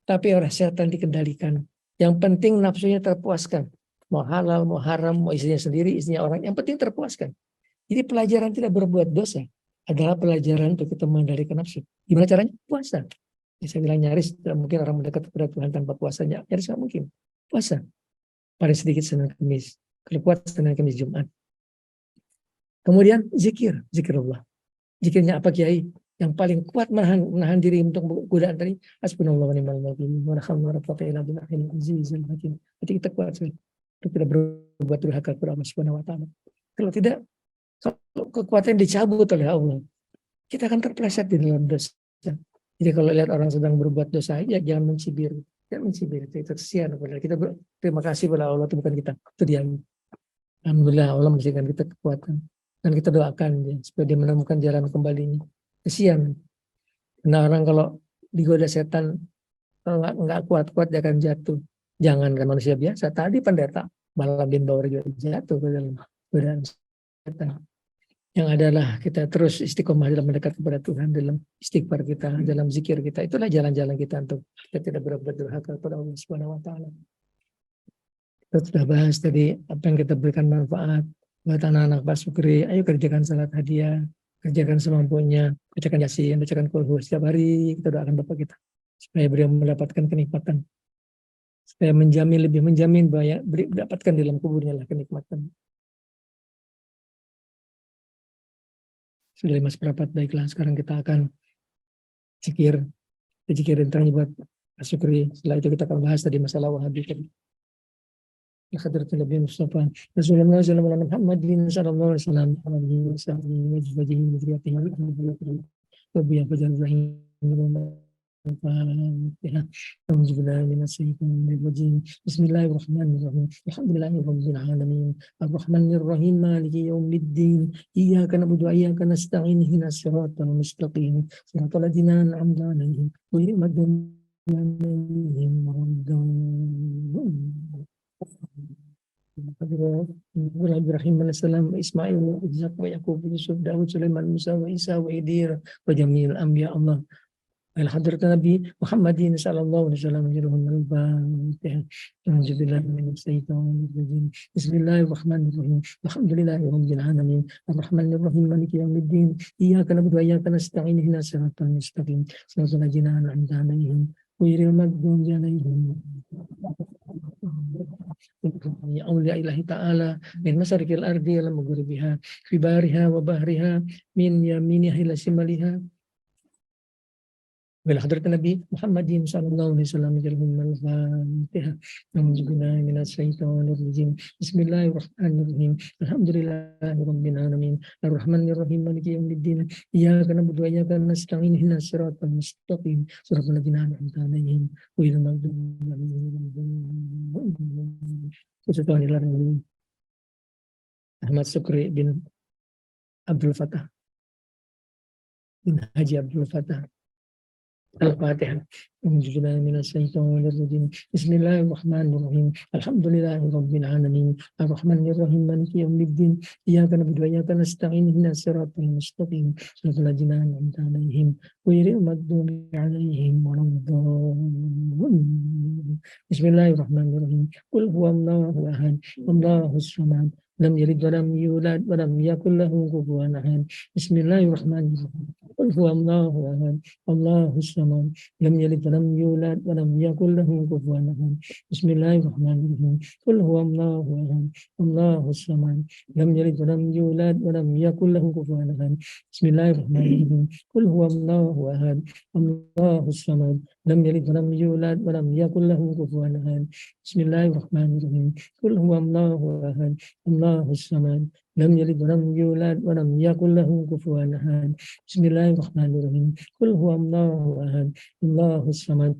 Speaker 1: Tapi orang setan dikendalikan. Yang penting nafsunya terpuaskan. Mau halal, mau haram, mau istrinya sendiri, istrinya orang. Yang penting terpuaskan. Jadi pelajaran tidak berbuat dosa adalah pelajaran untuk kita mengendalikan nafsu. Gimana caranya? Puasa. Ya, saya bilang nyaris tidak mungkin orang mendekat kepada Tuhan tanpa puasanya. Nyaris tidak mungkin. Puasa. Paling sedikit Senin Kamis. Kalau kuat Senin Kamis Jumat. Kemudian zikir. Zikir Allah. Zikirnya apa Kiai? Yang paling kuat menahan diri untuk godaan tadi. Hasbunallah wa ni'mal wakil. Wa la haula wa la quwwata illa billahil azizil hakim. Jadi kita kuat sekali. Untuk tidak berbuat durhaka kepada Allah Subhanahu wa taala. Kalau tidak, kalau kekuatan dicabut oleh Allah, kita akan terpeleset di dalam dosa. Jadi kalau lihat orang sedang berbuat dosa, ya jangan mencibir. Jangan mencibir, itu kesian. Kita terima kasih kepada Allah, itu bukan kita. Itu dia. Alhamdulillah Allah memberikan kita kekuatan. Dan kita doakan dia, supaya dia menemukan jalan kembalinya. Kesian. Karena orang kalau digoda setan, kalau nggak kuat-kuat dia akan jatuh. Jangankan manusia biasa. Tadi pendeta malah bin Baur juga jatuh ke dalam godaan setan. Yang adalah kita terus istiqomah dalam mendekat kepada Tuhan, dalam istighfar kita, dalam zikir kita. Itulah jalan-jalan kita untuk kita tidak berbuat durhaka kepada Allah Subhanahu wa taala. Kita sudah bahas tadi apa yang kita berikan manfaat buat anak-anak Pak Sukri. Ayo kerjakan salat hadiah, kerjakan semampunya, bacakan Yasin, bacakan Qul setiap hari. Kita doakan Bapak kita supaya beliau mendapatkan kenikmatan, supaya lebih menjamin bahwa mendapatkan dalam kuburnya lah kenikmatan. Sudah 5 seperempat, baiklah sekarang kita akan zikir tentang buat Pak Sukri. Setelah itu kita akan bahas tadi masalah Wahabi tadi. Hadratul Nabi Mustafa Rasulullah sallallahu alaihi Muhammadin sallallahu alaihi wasallam alaihi wasallam wajhihi mudriyatihi wa biya fajr rahim Bismillahirrahmanirrahim. Alhamdulillahirabbil alamin. Arrahmanir rahim. Maliki yaumiddin. Iyyaka na'budu wa iyyaka nasta'in. Ihdinas siratal mustaqim. Siratal ladzina an'amta 'alaihim ghairil maghdubi 'alaihim waladdallin. Ibrahim alaihissalam, Ismail, Ishaq, wa Yaqub, Yusuf, Daud, Sulaiman, Musa, wa Isa, wa Idir, wa Jamil, Anbiya Allah. Al-Hadrat Nabi Muhammadin sallallahu alaihi wasallam al-Fatihah. Bismillahirrahmanirrahim. Alhamdulillahirabbil alamin. Arrahmanirrahim. Maliki yaumiddin. Iyyaka na'budu wa iyyaka nasta'in. Ihdinas siratal mustaqim. Siratal ladzina an'amta 'alaihim ghairil maghdubi 'alaihim. Ya awliya ilahi ta'ala min masarikil ardi ila maghribiha fi bariha wa bahriha min yaminiha ila shimaliha bil hadrat Nabi Muhammadin sallallahu alaihi wasallam jalhumul Fatihah. Alhamdulillahi minas syaitonir rajim. Bismillahirrahmanirrahim. Alhamdulillahirabbil alamin. Arrahmanir rahim. Maliki yaumiddin. Iyyaka na'budu wa iyyaka nasta'in. Ihdinas siratal mustaqim. Siratal ladzina an'amta 'alaihim ghairil maghdubi 'alaihim. Ahmad Sukri bin Abdul Fattah bin Haji Abdul Fattah. Al-Fatihah. Bismillahirrahmanirrahim. Alhamdulillahirabbil alamin. Arrahmanirrahim. Maliki yaumiddin. Iyyaka na'budu wa iyyaka nasta'in. Ihdinas siratal mustaqim. Siratal ladzina an'amta 'alaihim ghairil maghdubi 'alaihim waladdallin. Bismillahirrahmanirrahim. Qul huwallahu ahad. Allahus samad. Lam yalid wa lam yulad wa lam yakul lahu kufuwan ahad. Bismillahirrahmanirrahim. Qul huwallahu ahad. Allahus samad. Lam yalid wa lam yulad wa lam yakul lahu kufuwan ahad. Bismillahirrahmanirrahim. Qul huwallahu ahad. Allahus samad. Lam yalid wa lam yulad wa lam yakul lahu kufuwan ahad. Bismillahirrahmanirrahim. Qul huwallahu ahad. Allahus samad. Lam yalid wa lam yulad wa lam yakul lahu kufuwan ahad. Bismillahirrahmanirrahim. Qul huwallahu ahad. Allahus samad. Lam yalid wa lam yulad wa lam yakul lahu kufuwan ahad. Bismillahirrahmanirrahim. Qul huwallahu ahad. Allahus samad.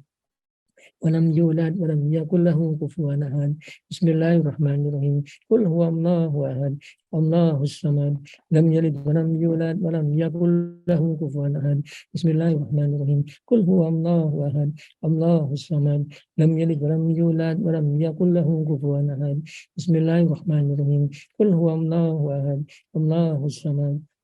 Speaker 1: ولم يولد ولم يكن له كفوا أحد. بسم الله الرحمن الرحيم. قل هو الله أحد الله الصمد لم يلد ولم يولد ولم يكن له كفوا أحد. بسم الله الرحمن الرحيم. قل هو الله أحد الله الصمد لم يلد ولم يولد ولم يكن له كفوا أحد. بسم الله الرحمن الرحيم. قل هو الله أحد الله الصمد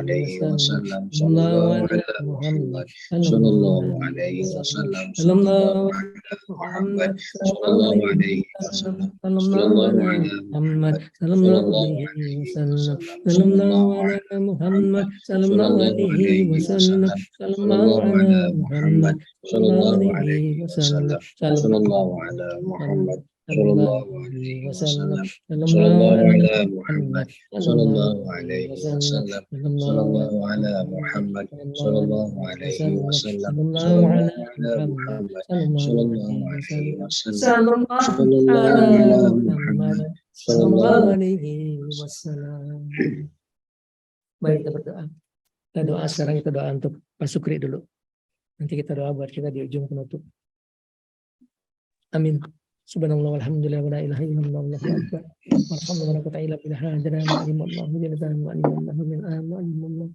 Speaker 2: عليه
Speaker 1: وسلم
Speaker 2: وسلم
Speaker 1: صلى
Speaker 2: صلى
Speaker 1: الله
Speaker 2: الله
Speaker 1: على
Speaker 2: على
Speaker 1: محمد
Speaker 2: محمد
Speaker 1: صلى
Speaker 2: صلى
Speaker 1: الله
Speaker 2: الله
Speaker 1: عليه
Speaker 2: عليه
Speaker 1: وسلم
Speaker 2: وسلم
Speaker 1: صلى
Speaker 2: صلى الله
Speaker 1: الله
Speaker 2: على محمد
Speaker 1: محمد صلى
Speaker 2: صلى
Speaker 1: الله
Speaker 2: الله
Speaker 1: عليه
Speaker 2: عليه
Speaker 1: وسلم
Speaker 2: وسلم
Speaker 1: صلى
Speaker 2: صلى
Speaker 1: الله
Speaker 2: الله
Speaker 1: على
Speaker 2: على
Speaker 1: محمد
Speaker 2: محمد
Speaker 1: صلى
Speaker 2: صلى
Speaker 1: الله
Speaker 2: الله
Speaker 1: عليه
Speaker 2: عليه
Speaker 1: وسلم
Speaker 2: وسلم
Speaker 1: صلى
Speaker 2: صلى
Speaker 1: الله
Speaker 2: الله
Speaker 1: على
Speaker 2: على
Speaker 1: محمد
Speaker 2: محمد
Speaker 1: صلى
Speaker 2: صلى
Speaker 1: الله
Speaker 2: الله
Speaker 1: عليه
Speaker 2: عليه
Speaker 1: وسلم
Speaker 2: وسلم
Speaker 1: صلى
Speaker 2: صلى
Speaker 1: الله
Speaker 2: الله
Speaker 1: على
Speaker 2: على
Speaker 1: محمد
Speaker 2: محمد
Speaker 1: صلى
Speaker 2: صلى
Speaker 1: الله
Speaker 2: الله
Speaker 1: عليه
Speaker 2: عليه
Speaker 1: وسلم
Speaker 2: وسلم
Speaker 1: صلى
Speaker 2: صلى
Speaker 1: الله
Speaker 2: الله
Speaker 1: على
Speaker 2: على
Speaker 1: محمد
Speaker 2: محمد
Speaker 1: صلى
Speaker 2: صلى
Speaker 1: الله
Speaker 2: الله
Speaker 1: عليه
Speaker 2: عليه
Speaker 1: وسلم
Speaker 2: وسلم
Speaker 1: صلى
Speaker 2: صلى
Speaker 1: الله
Speaker 2: الله
Speaker 1: على
Speaker 2: على
Speaker 1: محمد
Speaker 2: محمد
Speaker 1: صلى
Speaker 2: صلى
Speaker 1: الله
Speaker 2: الله
Speaker 1: عليه
Speaker 2: عليه
Speaker 1: وسلم
Speaker 2: وسلم
Speaker 1: صلى
Speaker 2: صلى
Speaker 1: الله
Speaker 2: الله
Speaker 1: على
Speaker 2: على
Speaker 1: محمد
Speaker 2: محمد
Speaker 1: صلى الله
Speaker 2: صلى الله
Speaker 1: عليه
Speaker 2: عليه
Speaker 1: وسلم
Speaker 2: وسلم
Speaker 1: صلى الله
Speaker 2: صلى الله
Speaker 1: على
Speaker 2: على
Speaker 1: محمد
Speaker 2: محمد
Speaker 1: صلى الله
Speaker 2: صلى الله
Speaker 1: عليه
Speaker 2: عليه
Speaker 1: وسلم
Speaker 2: وسلم
Speaker 1: صلى الله
Speaker 2: صلى الله
Speaker 1: على
Speaker 2: على
Speaker 1: محمد
Speaker 2: محمد
Speaker 1: صلى
Speaker 2: صلى
Speaker 1: الله
Speaker 2: الله
Speaker 1: عليه wasallam. Mari kita berdoa. Kita doa sekarang, kita doa untuk Pak Sukri dulu. Nanti kita doa buat kita di ujung penutup. Amin. Subhanallah walhamdulillah wa la ilaha illallah wallahu akbar. Walhamdulillah wa la quwwata illa billah. Hadana ma'alimallahu jannatan ma'alimallahu min amalimallah.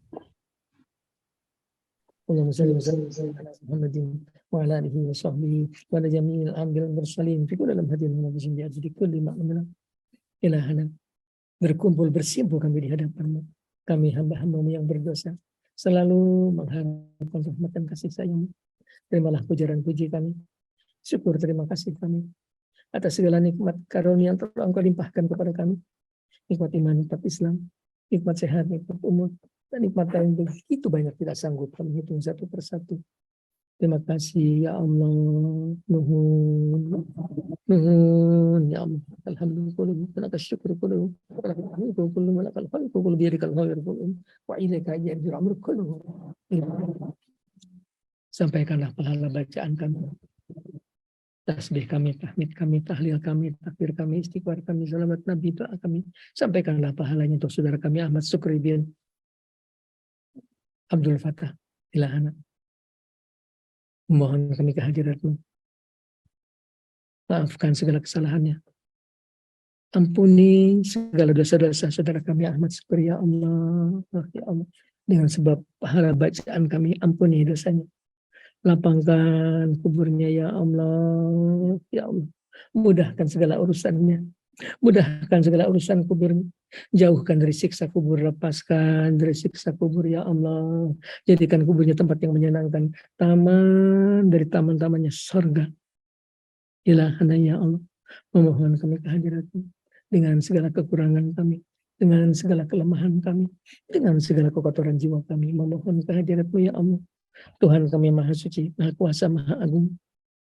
Speaker 1: Allahumma salli wa sallim ala Muhammadin wa ala alihi wa sahbihi wa ala jami'il anbiya'i wal mursalin fi kulli lamhatin wa nafsin bi ajli kulli ma'amala ilahana. Berkumpul bersimpuh kami di hadapan-Mu. Kami hamba-hamba-Mu yang berdosa, selalu mengharapkan rahmat dan kasih sayang-Mu. Terimalah pujian puji kami. Syukur terima kasih kami atas segala nikmat karunia yang telah Engkau limpahkan kepada kami. Nikmat iman, nikmat Islam, nikmat sehat, nikmat umur, dan nikmat lain begitu banyak tidak sanggup kami hitung satu persatu. Terima kasih ya Allah. Nuhun ya Allah. Alhamdulillah. Laka syukur kullu. Laka hamdu kullu. Laka al-khalqu kullu. Biyadikal khairu kullu. Wa ilaika yarji'ul amru kullu. Sampaikanlah pahala bacaan kami, tasbih kami, tahmid kami, tahlil kami, takbir kami, istighfar kami, salawat Nabi, doa kami. Sampaikanlah pahalanya untuk saudara kami Ahmad Sukri bin Abdul Fattah Ilahana. Mohon kami kehadirat-Mu. Maafkan segala kesalahannya. Ampuni segala dosa-dosa saudara kami Ahmad Sukri, ya Allah. Ya Allah. Dengan sebab pahala bacaan kami, ampuni dosanya. Lapangkan kuburnya ya Allah. Ya Allah. Mudahkan segala urusannya. Mudahkan segala urusan kuburnya. Jauhkan dari siksa kubur, lepaskan dari siksa kubur ya Allah. Jadikan kuburnya tempat yang menyenangkan, taman dari taman-tamannya surga. Ilahana ya Allah, memohon kami kehadirat-Mu dengan segala kekurangan kami, dengan segala kelemahan kami, dengan segala kekotoran jiwa kami. Memohon kehadirat-Mu ya Allah. Tuhan kami Maha Suci, Maha Kuasa, Maha Agung.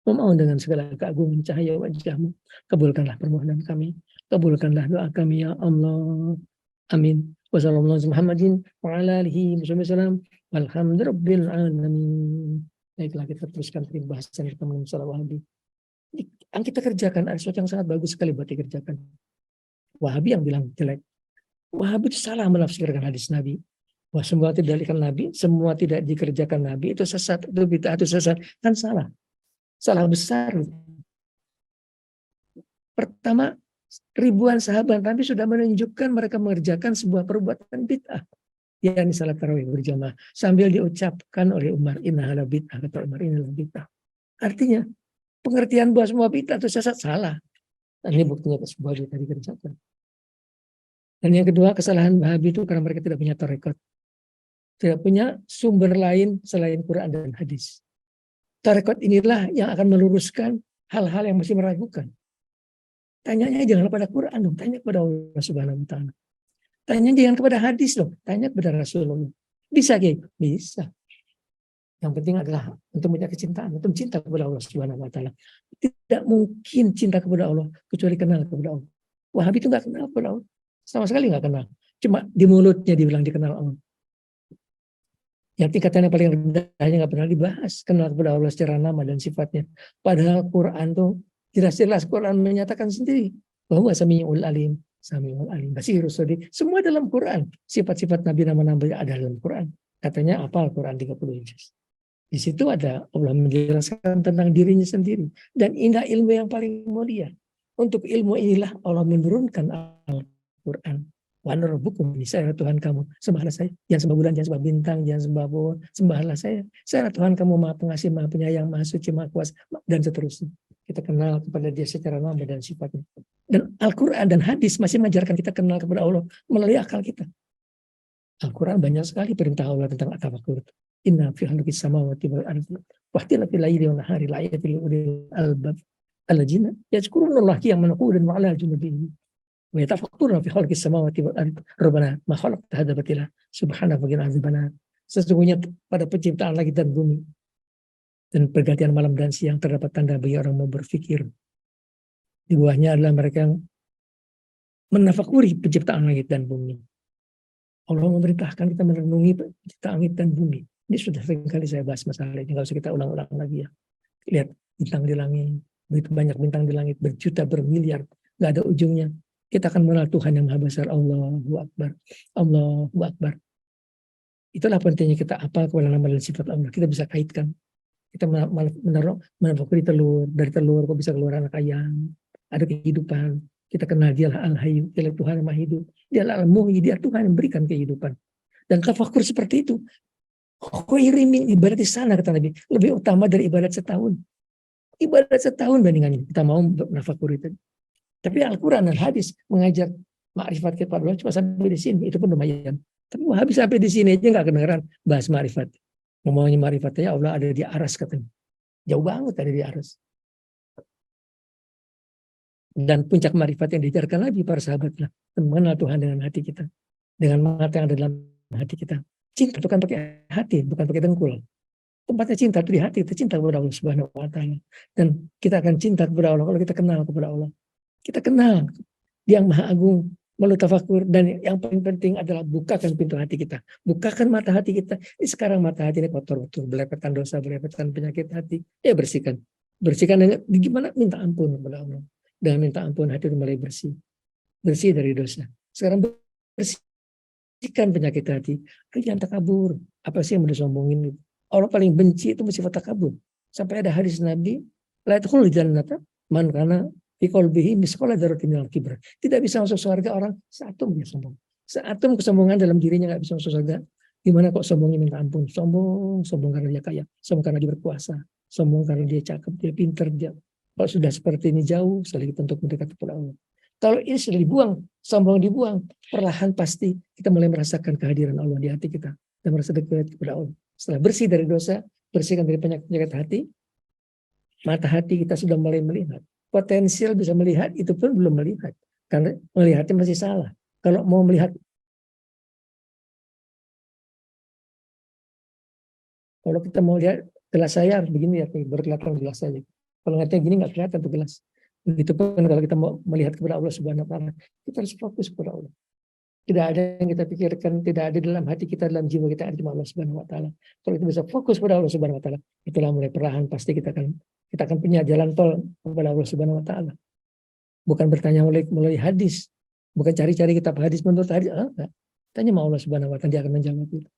Speaker 1: Memohon dengan segala keagungan cahaya wajah-Mu, kabulkanlah permohonan kami, kabulkanlah doa kami ya Allah. Amin. Wassalamualaikum Muhammadin wa ala alihi wasallam. Walhamdulillahirabbil alamin. Baiklah, kita teruskan pembahasan kita mengenai masalah Wahabi. Yang kita kerjakan ada sesuatu yang sangat bagus sekali buat dikerjakan. Wahabi yang bilang jelek. Wahabi itu salah menafsirkan hadis Nabi. Wah, semua tidak dikerjakan Nabi, semua tidak dikerjakan Nabi itu sesat, itu bid'ah, itu sesat. Kan salah. Salah besar. Pertama, ribuan sahabat Nabi sudah menunjukkan mereka mengerjakan sebuah perbuatan bid'ah. yakni salat tarawih berjamaah sambil diucapkan oleh Umar, innahala bid'ah, kata Umar, innahala bid'ah. Artinya pengertian bahwa semua bid'ah itu sesat salah. Dan ini buktinya sebuah bid'ah dikerjakan. Dan yang kedua, kesalahan Wahabi itu karena mereka tidak punya tarekat, tidak punya sumber lain selain Quran dan hadis. Tarekat inilah yang akan meluruskan hal-hal yang masih meragukan. Tanyanya jangan kepada Quran dong, tanya kepada Allah Subhanahu wa taala. Tanya jangan kepada hadis dong, tanya kepada Rasulullah. Bisa Kiai? Bisa. Yang penting adalah untuk punya kecintaan, untuk cinta kepada Allah Subhanahu wa taala. Tidak mungkin cinta kepada Allah kecuali kenal kepada Allah. Wahabi itu enggak kenal kepada Allah. Sama sekali enggak kenal. Cuma di mulutnya dibilang dikenal Allah. Yang tingkatan yang paling rendahnya nggak pernah dibahas, kenal kepada Allah secara nama dan sifatnya. Padahal Quran tuh jelas-jelas Quran menyatakan sendiri bahwa Samiul Alim, Samiul Alim, Basirus Sadiq, semua dalam Quran. Sifat-sifat Nabi, nama-namanya ada dalam Quran. Katanya apa Al-Quran 30 juz. Di situ ada Allah menjelaskan tentang dirinya sendiri. Dan indah ilmu yang paling mulia. Untuk ilmu inilah Allah menurunkan Al-Quran. Wa ana rabbukum, saya Tuhan kamu, sembahlah saya. Jangan sembah bulan, jangan sembah bintang, jangan sembah pohon, sembahlah saya. Saya Tuhan kamu, Maha Pengasih, Maha Penyayang, Maha Suci, Maha Kuasa, dan seterusnya. Kita kenal kepada Dia secara nama dan sifatnya. Dan Al-Quran dan hadis masih mengajarkan kita kenal kepada Allah melalui akal kita. Al-Quran banyak sekali perintah Allah tentang tafakur. Inna fi khalqis samawati wal ardi wa ikhtilafil laili wan nahari laayatin li ulil albab alladzina yazkurunallaha qiyaman wa qu'udan wa 'ala junubihim wa yatafakkaruna fi khalqis samawati wal ardi rabbana ma khalaqta hadza batila subhanaka wa qina adzabannar. Sesungguhnya pada penciptaan langit dan bumi dan pergantian malam dan siang terdapat tanda bagi orang mau berpikir. Di bawahnya adalah mereka yang menafakuri penciptaan langit dan bumi. Allah memerintahkan kita merenungi penciptaan langit dan bumi. Ini sudah sering kali saya bahas masalah ini, nggak usah kita ulang-ulang lagi ya. Lihat bintang di langit, begitu banyak bintang di langit, berjuta, bermiliar, nggak ada ujungnya. Kita akan mengenal Tuhan yang Maha Besar. Allahu Akbar, Allahu Akbar. Itulah pentingnya kita apal kepada nama dan sifat Allah. Kita bisa kaitkan. Kita menafakuri telur, dari telur kok bisa keluar anak ayam, ada kehidupan. Kita kenal dialah Al-Hayyu, dialah Tuhan yang Maha Hidup, dialah Al-Muhyi, dia Tuhan yang memberikan kehidupan. Dan tafakur seperti itu, khairimin ibadat di sana kata Nabi, lebih utama dari ibadat setahun. Ibadat setahun bandingannya kita mau menafakuri itu. Tapi Al-Quran dan hadis mengajar makrifat kepada Allah cuma sampai di sini, itu pun lumayan. Tapi habis sampai di sini aja nggak kedengeran bahas makrifat. Ngomongnya makrifatnya Allah ada di aras katanya. Jauh banget ada di aras. Dan puncak makrifat yang diajarkan Nabi para sahabatlah, mengenal Tuhan dengan hati kita, dengan mata yang ada dalam hati kita. Cinta itu kan pakai hati, bukan pakai dengkul. Tempatnya cinta itu di hati, kita cinta kepada Allah Subhanahu wa Ta'ala. Dan kita akan cinta kepada Allah kalau kita kenal kepada Allah. Kita kenal Dia yang Maha Agung, melalui tafakur. Dan yang paling penting adalah bukakan pintu hati kita, bukakan mata hati kita. Ini sekarang mata hati ini kotor-kotor, belepetan dosa, belepetan penyakit hati. Ya bersihkan, bersihkan dengan gimana? Minta ampun kepada Allah. Dengan minta ampun hati itu mulai bersih, bersih dari dosa. Sekarang bersihkan penyakit hati. Jangan takabur. Apa sih yang mau disombongin? Allah paling benci itu sifat takabur. Sampai ada hadis Nabi, la yadkhulul jannata man kana fi qalbihi misqala dzarratin minal kibr. Tidak bisa masuk surga orang seatom dia sombong. Seatom kesombongan dalam dirinya nggak bisa masuk surga. Gimana kok sombongnya minta ampun? Sombong karena dia kaya, sombong karena dia berkuasa, sombong karena dia cakep, dia pintar, dia. Kalau sudah seperti ini jauh sekali kita untuk mendekat kepada Allah. Kalau ini sudah dibuang, sombong dibuang, perlahan pasti kita mulai merasakan kehadiran Allah di hati kita dan merasa dekat kepada Allah. Setelah bersih dari dosa, bersihkan dari penyakit hati, mata hati kita sudah mulai melihat. Potensial bisa melihat, itu pun belum melihat. Karena melihatnya masih salah. Kalau mau melihat, kalau kita mau lihat gelas saya harus begini ya, berkelihatan gelas saja. Kalau ngatanya gini nggak kelihatan tuh gelas. Begitupun kalau kita mau melihat kepada Allah Subhanahu wa Ta'ala, kita harus fokus kepada Allah. Tidak ada yang kita pikirkan, tidak ada dalam hati kita, dalam jiwa kita, ada cuma Allah Subhanahu wa Ta'ala. Kalau kita bisa fokus pada Allah Subhanahu wa Ta'ala, itulah mulai perlahan pasti kita akan punya jalan tol kepada Allah Subhanahu wa Ta'ala. Bukan bertanya melalui hadis, bukan cari-cari kitab hadis menurut hadis, enggak. Tanya sama Allah Subhanahu wa Ta'ala, dia akan menjawab itu.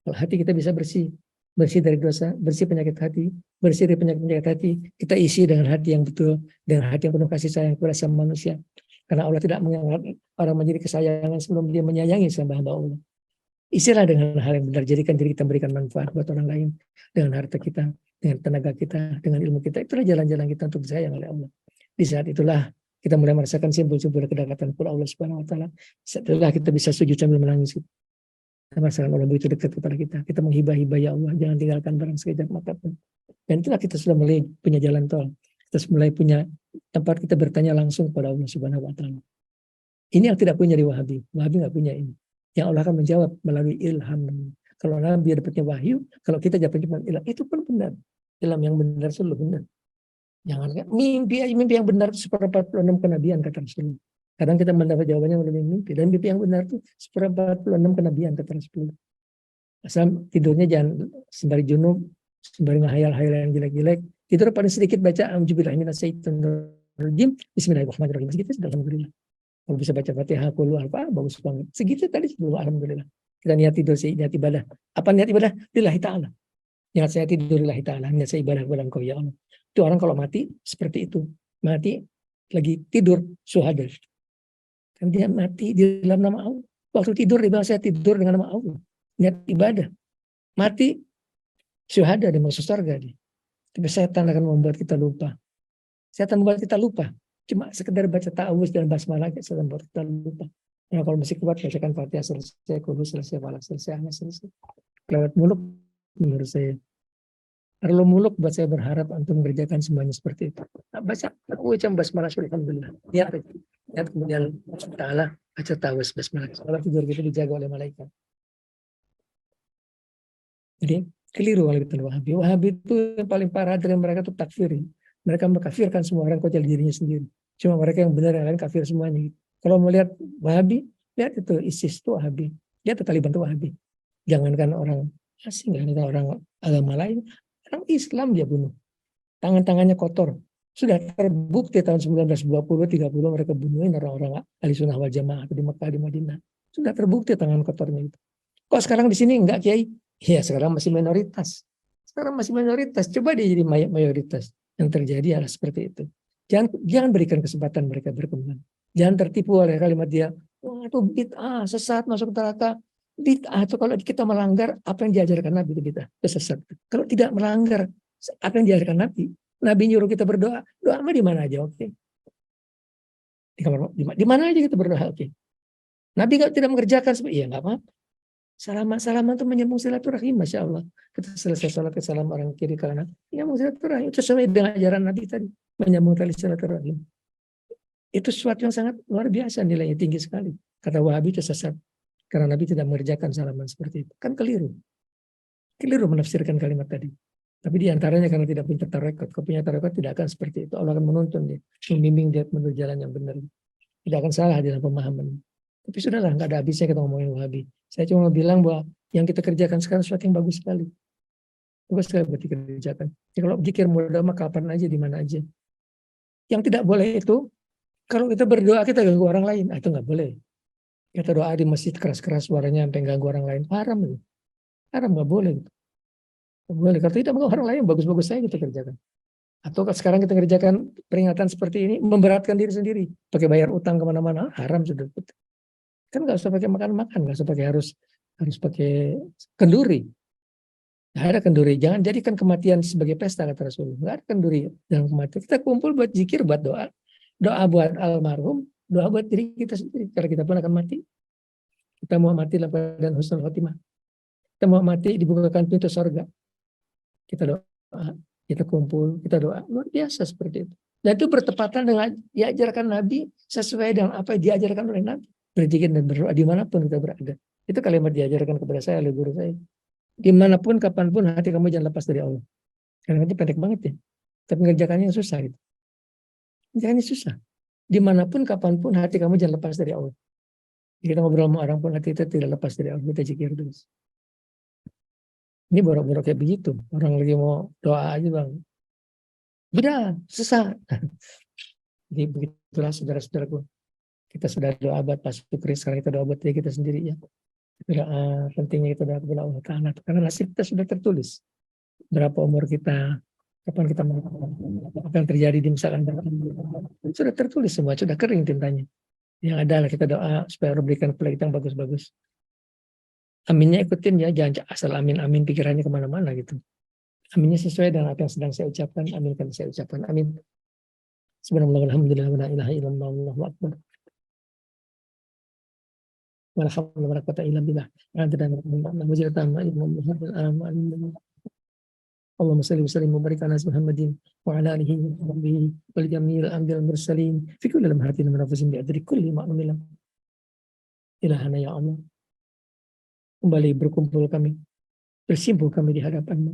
Speaker 1: Kalau hati kita bisa bersih dari dosa, bersih penyakit hati, bersih dari penyakit hati, kita isi dengan hati yang betul, dengan hati yang penuh kasih sayang kepada sama manusia. Karena Allah tidak menganggap orang menjadi kesayangan sebelum dia menyayangi sama hamba Allah. Isilah dengan hal yang benar, jadikan diri kita memberikan manfaat buat orang lain, dengan harta kita, dengan tenaga kita, dengan ilmu kita. Itulah jalan-jalan kita untuk disayang oleh Allah. Di saat itulah kita mulai merasakan simbol-simbol kedekatan kepada Allah Subhanahu wa Ta'ala. Setelah kita bisa sujud sambil menangis, kita merasakan Allah begitu dekat kepada kita. Kita menghibah-hibah, ya Allah, jangan tinggalkan barang sekejap mata pun. Dan itulah kita sudah mulai punya jalan tol. Kita mulai punya tempat kita bertanya langsung kepada Allah Subhanahu wa Ta'ala. Ini yang tidak punya di Wahabi. Wahabi nggak punya ini. Yang Allah akan menjawab melalui ilham. Kalau Nabi dapatnya wahyu, kalau kita dapatnya cuma ilham, itu pun benar. Ilham yang benar selalu benar. Jangan mimpi yang benar itu 1/46 kenabian kata Rasulullah. Kadang kita mendapat jawabannya melalui mimpi. Dan mimpi yang benar itu 1/46 kenabian kata Rasulullah. Asal tidurnya jangan sembari junub, sembari ngehayal-hayal yang jelek-jelek. Tidur paling sedikit baca auzubillahi minasyaitonirrajim, bismillahirrahmanirrahim. Segitu sudah alhamdulillah. Kalau bisa baca Fatihah, qul huwallahu bagus banget. Segitu tadi sebelum alhamdulillah. Kita niat tidur, niat ibadah. Apa niat ibadah? Lillahi ta'ala. Niat saya tidur lillahi ta'ala, niat saya ibadah kepada Engkau ya Allah. Itu orang kalau mati seperti itu. Mati lagi tidur syuhada. Kan dia mati di dalam nama Allah. Waktu tidur dia bilang saya tidur dengan nama Allah. Niat ibadah. Mati syuhada dia masuk surga dia. Tapi setan akan membuat kita lupa. Setan membuat kita lupa. Cuma sekedar baca ta'awuz dan basmalah, setan membuat kita lupa. Nah, kalau masih kuat bacakan Fatihah selesai, Qul selesai, Falaq selesai, Anas selesai. Lewat muluk menurut saya. Kalau muluk buat saya berharap antum mengerjakan semuanya seperti itu. Nah, baca ucap basmalah alhamdulillah. Lihat kemudian ta'ala baca tawas basmalah. Kalau tidur kita dijaga oleh malaikat. Jadi keliru oleh betul Wahabi. Wahabi itu yang paling parah dari mereka itu takfiri. Mereka mengkafirkan semua orang kecuali dirinya sendiri. Cuma mereka yang benar yang lain kafir semuanya. Kalau melihat Wahabi, lihat itu ISIS itu Wahabi. Lihat itu Taliban itu Wahabi. Jangankan orang asing, jangankan orang agama lain, orang Islam dia bunuh. Tangan-tangannya kotor. Sudah terbukti tahun 1920-30 mereka bunuhin orang-orang ahli sunnah wal jamaah di Mekah, di Madinah. Sudah terbukti tangan kotornya itu. Kok sekarang di sini enggak, Kiai? Ya sekarang masih minoritas. Sekarang masih minoritas. Coba dia jadi mayoritas. Yang terjadi adalah seperti itu. Jangan berikan kesempatan mereka berkembang. Jangan tertipu oleh kalimat dia. Wah itu bid'ah, sesat, masuk neraka. Bid'ah itu kalau kita melanggar apa yang diajarkan Nabi itu bid'ah, itu sesat. Kalau tidak melanggar apa yang diajarkan Nabi, Nabi nyuruh kita berdoa, doa mah di mana aja, oke. Di kamar, di mana aja kita berdoa, oke. Nabi tidak mengerjakan, iya nggak apa-apa. Salaman itu menyambung silaturahim, masya Allah. Kita selesai sholat ke salam orang kiri kanan, menyambung silaturahim. Itu sesuai dengan ajaran Nabi tadi, menyambung tali silaturahim. Itu sesuatu yang sangat luar biasa, nilainya tinggi sekali. Kata Wahabi itu sesat, karena Nabi tidak mengerjakan salaman seperti itu. Kan keliru menafsirkan kalimat tadi. Tapi diantaranya karena tidak punya tarekat. Kalau punya tarekat tidak akan seperti itu. Allah akan menuntun dia, membimbing dia menuju jalan yang benar. Tidak akan salah dalam pemahaman. Tapi sudahlah, nggak ada habisnya kita ngomongin Wahabi. Saya cuma bilang bahwa yang kita kerjakan sekarang sesuatu yang bagus sekali. Bagus sekali buat dikerjakan. Ya, kalau zikir mudah mah kapan aja, di mana aja. Yang tidak boleh itu, kalau kita berdoa kita ganggu orang lain. Itu nggak boleh. Kita doa di masjid keras-keras suaranya sampai ganggu orang lain. Haram itu. Haram, nggak boleh. Nggak boleh. Kalau tidak mengganggu orang lain, bagus-bagus saja kita kerjakan. Atau sekarang kita kerjakan peringatan seperti ini, memberatkan diri sendiri. Pakai bayar utang kemana-mana, haram sudah. Kan nggak usah pakai makan-makan, nggak usah pakai harus pakai kenduri. Nggak ada kenduri. Jangan jadikan kematian sebagai pesta, kata Rasulullah. Nggak ada kenduri dalam kematian. Kita kumpul buat zikir, buat doa. Doa buat almarhum, doa buat diri kita sendiri. Karena kita pun akan mati. Kita mau mati dalam keadaan husnul khotimah. Kita mau mati dibukakan pintu surga. Kita doa, kita kumpul, kita doa. Luar biasa seperti itu. Dan itu bertepatan dengan diajarkan Nabi sesuai dengan apa yang diajarkan oleh Nabi. Berzikir dan berdoa dimanapun kita berada. Itu kalimat diajarkan kepada saya oleh guru saya. Dimanapun, kapanpun hati kamu jangan lepas dari Allah. Karena itu pendek banget ya. Tapi mengerjakannya susah gitu. Mengerjakannya susah. Dimanapun, kapanpun hati kamu jangan lepas dari Allah. Kita ngobrol sama orang pun hati kita tidak lepas dari Allah. Kita zikir terus. Ini borok-borok kayak begitu. Orang lagi mau doa aja bang. Beda, sesat. Jadi begitulah saudara-saudaraku. Kita sudah doa buat Pak Sukri, sekarang kita doa buat diri kita sendiri ya. Doa, pentingnya kita doa kepada Allah Ta'ala. Karena nasib kita sudah tertulis. Berapa umur kita, kapan kita mau, apa yang terjadi di misalkan sudah tertulis semua, sudah kering tintanya. Yang adalah kita doa supaya Allah berikan kepada kita yang bagus-bagus. Aminnya ikutin ya, jangan asal amin pikirannya kemana-mana gitu. Aminnya sesuai dengan apa yang sedang saya ucapkan. Amin kan saya ucapkan. Amin. Subhanallah, alhamdulillah, wa la ilaha illallah, wallahu akbar. Wala haula wala quwwata illa billah. Allahumma salli wa sallim wa barik ala Muhammadin wa ala alihi wa sahbihi wal jami'il anbiya'i wal mursalin fi kulli lamhatin wa nafasin bi adri kulli ma'lumin ilahana ya Allah. Kembali berkumpul kami, bersimpul kami di hadapan-Mu.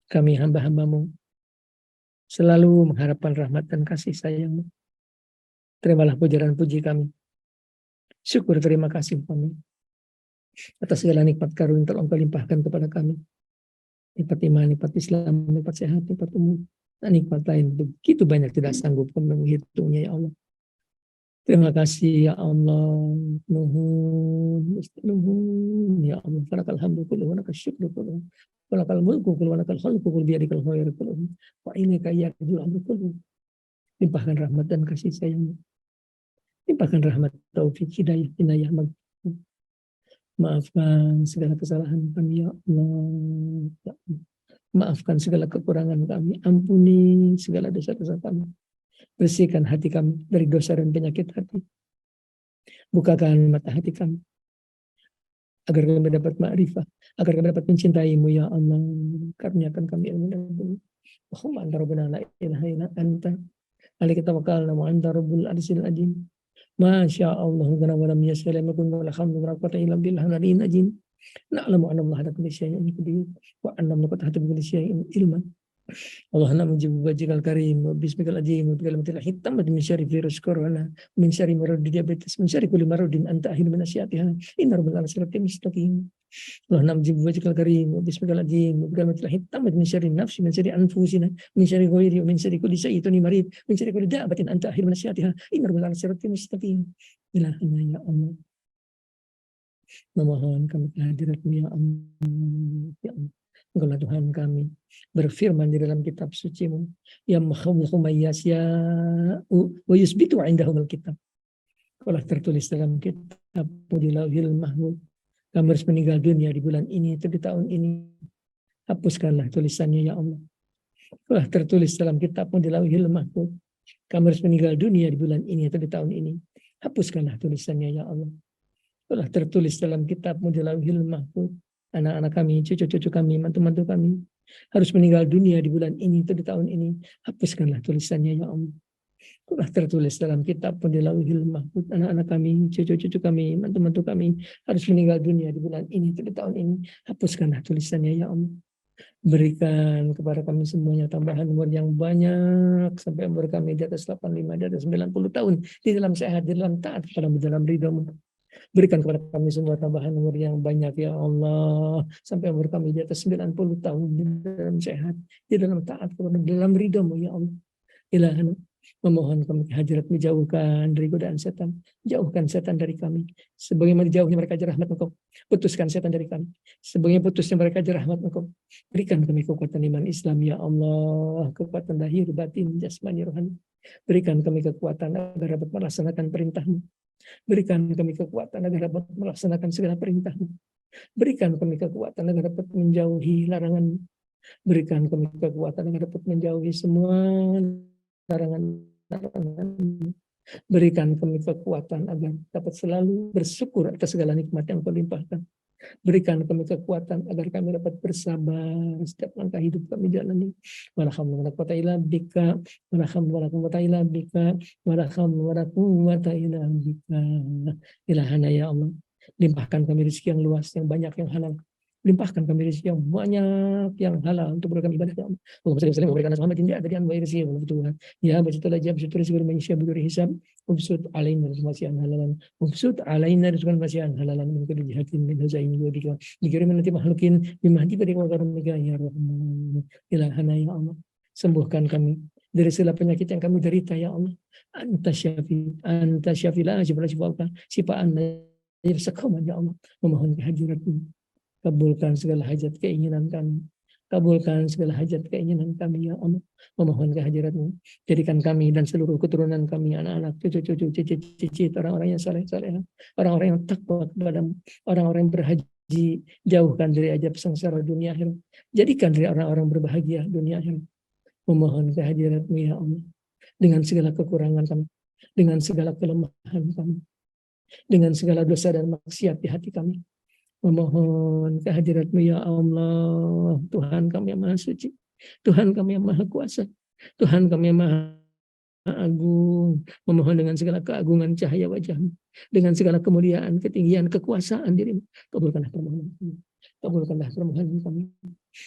Speaker 1: Kami hamba-hamba-Mu selalu mengharapkan rahmat dan kasih sayang-Mu. Terimalah puja dan puji kami. Syukur terima kasih kami atas segala nikmat karunia yang Engkau limpahkan kepada kami. Nikmat iman, nikmat Islam, nikmat sehat, nikmat umum, dan nikmat lain begitu banyak tidak sanggup kami menghitungnya ya Allah. Terima kasih ya Allah. Nuhun ya Allah. Falakal hamdu kullu wa lakal syukru kullu. Falakal mulku kullu wa lakal khalqu kullu biyadikal khairu kullu. Wa ilaika yarji'ul amru kullu. Limpahkan rahmat dan kasih sayang. Limpahkan rahmat, taufik, hidayah, inayah, maafkan segala kesalahan kami ya Allah. Maafkan segala kekurangan kami. Ampuni segala dosa-dosa kami. Bersihkan hati kami dari dosa dan penyakit hati. Bukakan mata hati kami, agar kami dapat ma'rifah, agar kami dapat mencintai-Mu ya Allah. Karuniakan kami ilmu dan ilmu. Allahumma anta rabbuna la ilaha illa anta alaika tawakkalna wa anta rabbul arsyil azim. Masya Allah, wa lam yas'a lam yakun wa la hawla wa la quwwata illa billahil aliyyil azim. Na'lamu anna Allah ala kulli syai'in qadir wa anna qad ahata bi kulli syai'in ilman. Allahumma mujibu wajhikal karim wa bismikal azim wa bikalimatil hitamati min syarri virus corona min syarri marad diabetes min syarri kulli maradin anta ahil min asyatiha inna rabbal alamin mustaqim. Allahumma mujibu wajhikal karim wa bismikal azim wa bikalimatil hitamati min syarri nafsi min syarri anfusina min syarri ghairi wa min syarri kulli syai'in marid min syarri kulli da'batin anta ahil min asyatiha inna rabbal alamin mustaqim. Ilahana ya Allah, memohon kami kehadirat-Mu ya Allah, ya Allah. Engkaulah Tuhan kami, berfirman di dalam kitab suci-Mu, ya makhlukhu mayyasya'u wa yusbitu 'indahumul kitab. Engkaulah tertulis dalam kitab-Mu di Lauhil Mahfuz. Kami harus meninggal dunia di bulan ini atau di tahun ini. Hapuskanlah tulisannya ya Allah. Engkaulah tertulis dalam kitab-Mu di Lauhil Mahfuz. Kami harus meninggal dunia di bulan ini atau di tahun ini. Hapuskanlah tulisannya ya Allah. Telah tertulis dalam kitab-Mu di Lauhil Mahfuz. Anak-anak kami, cucu-cucu kami, mantu-mantu kami harus meninggal dunia di bulan ini atau di tahun ini. Hapuskanlah tulisannya ya Allah. Telah tertulis dalam kitab-Mu di Lauhil Mahfuz. Anak-anak kami, cucu-cucu kami, mantu-mantu kami harus meninggal dunia di bulan ini atau di tahun ini. Hapuskanlah tulisannya ya Allah. Berikan kepada kami semuanya tambahan umur yang banyak sampai umur kami di atas 85, di atas 90 tahun di dalam sehat, di dalam taat kepadamu, dalam ridha-Mu. Berikan kepada kami semua tambahan umur yang banyak ya Allah, sampai umur kami di atas 90 tahun di dalam sehat, di dalam taat kepada dalam ridha-Mu ya Allah. Ilahana, memohon kami hadirat-Mu, jauhkan dari godaan setan, jauhkan setan dari kami. Sebagaimana jauhnya mereka dari rahmat Engkau, putuskan setan dari kami. Sebagaimana putusnya mereka dari rahmat Engkau, berikan kami kekuatan iman Islam ya Allah, kekuatan lahir, batin, jasmani, rohani. Berikan kami kekuatan agar dapat melaksanakan perintah-Mu. Berikan kami kekuatan agar dapat melaksanakan segala perintah-Mu. Berikan kami kekuatan agar dapat menjauhi larangan-Mu. Berikan kami kekuatan agar dapat menjauhi semua larangan-larangan-Mu. Berikan kami kekuatan agar dapat selalu bersyukur atas segala nikmat yang Kau limpahkan. Berikan kami kekuatan agar kami dapat bersabar setiap langkah hidup kami jalani. Walhamdulillah wa quwwata illa bika, walhamdulillah wa quwwata illa bika, walhamdulillah wa quwwata illa bika. Ilahana ya Allah, limpahkan kami rezeki yang luas, yang banyak, yang halal. Limpahkan kami rezeki yang banyak, yang halal untuk berkami ibadah ya Allah. Allahumma salli wa sallim wa barik ala Muhammadin ya adadian wa irsi wa Tuhan. Ya bajitul ajab syutur rizqi man yasha bi hisab. Ubsut alaina rizqan halalan. Ubsut alaina rizqan wasi'an halalan min kulli jihatin min hazain wa bika. Dikirim nanti makhlukin bimahdi pada karamika ya Rahman. Ilahana ya Allah, sembuhkan kami dari segala penyakit yang kami derita ya Allah. Anta syafi la syifa sifaan sakhaman ya Allah. Memohon kehadirat-Mu. Kabulkan segala hajat keinginan kami. Kabulkan segala hajat keinginan kami ya Allah. Memohon kehadirat-Mu. Jadikan kami dan seluruh keturunan kami, anak-anak, cucu-cucu, cicit-cicit, orang-orang yang saleh-saleh, orang-orang yang takwa kepadamu, orang-orang yang berhaji, jauhkan dari ajab sengsara dunia akhirat. Jadikan dari orang-orang berbahagia dunia akhirat. Memohon kehadirat-Mu ya Allah. Dengan segala kekurangan kami, dengan segala kelemahan kami, dengan segala dosa dan maksiat di hati kami. Memohon kehadirat-Mu ya Allah, Tuhan kami yang maha suci, Tuhan kami yang maha kuasa, Tuhan kami yang maha agung. Memohon dengan segala keagungan cahaya wajah-Mu, dengan segala kemuliaan, ketinggian, kekuasaan diri-Mu. Kabulkanlah permohonan kami, kabulkanlah permohonan kami,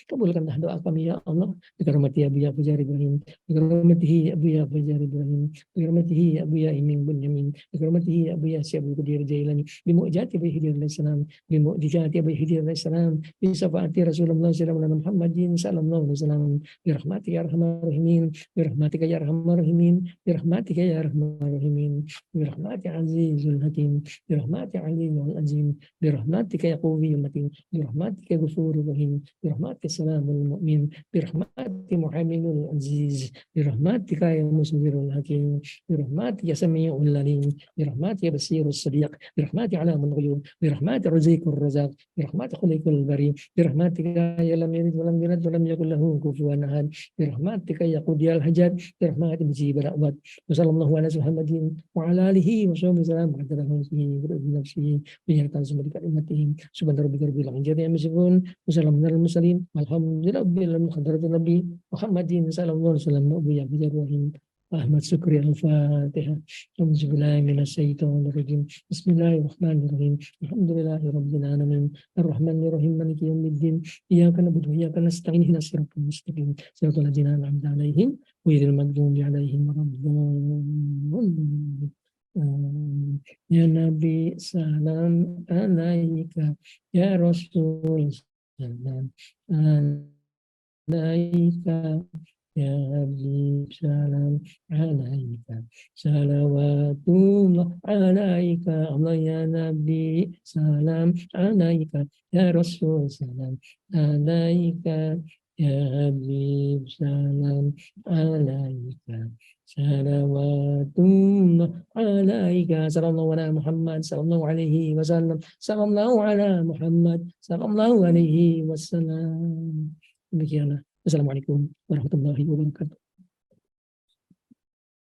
Speaker 1: kabulkanlah doa kami ya Allah. Bikrahmati Abuya Fajar Ibrahim, bikrahmatihi Abuya Fajar Ibrahim, bikrahmatihi Abuya Iming Bunyamin, bikrahmatihi Abuya Syabu Qadir Jailani, bimu'jati Abu Hidir alaihissalam, bimu'jati Abu Hidir alaihissalam, bisafaati Rasulullah sallallahu alaihi Muhammadin sallallahu alaihi wasallam, birahmatika ya arhamar rahimin, birahmatika ya arhamar rahimin, birahmatika ya arhamar rahimin, birahmatika azizul hakim, birahmatika aliyyul azim, birahmatika ya qawiyyul matin, برحمتك غفور رحيم برحمتك سلام المؤمن برحمتك محمد العزيز برحمتك يا مصبر الحكيم برحمتك يا سميع العليم برحمتك يا بصير الصديق برحمتك علام الغيوب برحمتك رزيق الرزاق برحمتك خليق البريء برحمتك يا لم يلد ولم يولد ولم يكن له كفوا احد برحمتك يا قضي الحاجات برحمتك مجيب الأموات وصلى الله على محمد وعلى آله وصحبه وسلم وعلى نفسه ويرتاز بكلمتهم سبحان ربك رب العزة عما يصفون وسلام على المرسلين والحمد لله رب العالمين حضرة النبي محمد صلى الله عليه وسلم أبو يعقوب الرحيم أحمد شكري الفاتحة أعوذ بالله من الشيطان الرجيم بسم الله الرحمن الرحيم الحمد لله رب العالمين الرحمن الرحيم مالك يوم الدين إياك نعبد وإياك نستعين اهدنا الصراط المستقيم صراط الذين أنعمت عليهم غير المغضوب عليهم ولا الضالين يا نبي سلام عليك يا رسول سلام عليك يا حبيب سلام عليك صلوات الله عليك الله يا نبي سلام عليك يا رسول سلام عليك يا حبيب سلام عليك صلوات الله عليك صلى الله على محمد صلى الله عليه وسلم صلى الله على محمد صلى الله عليه وسلم. Demikianlah. Assalamualaikum warahmatullahi wabarakatuh.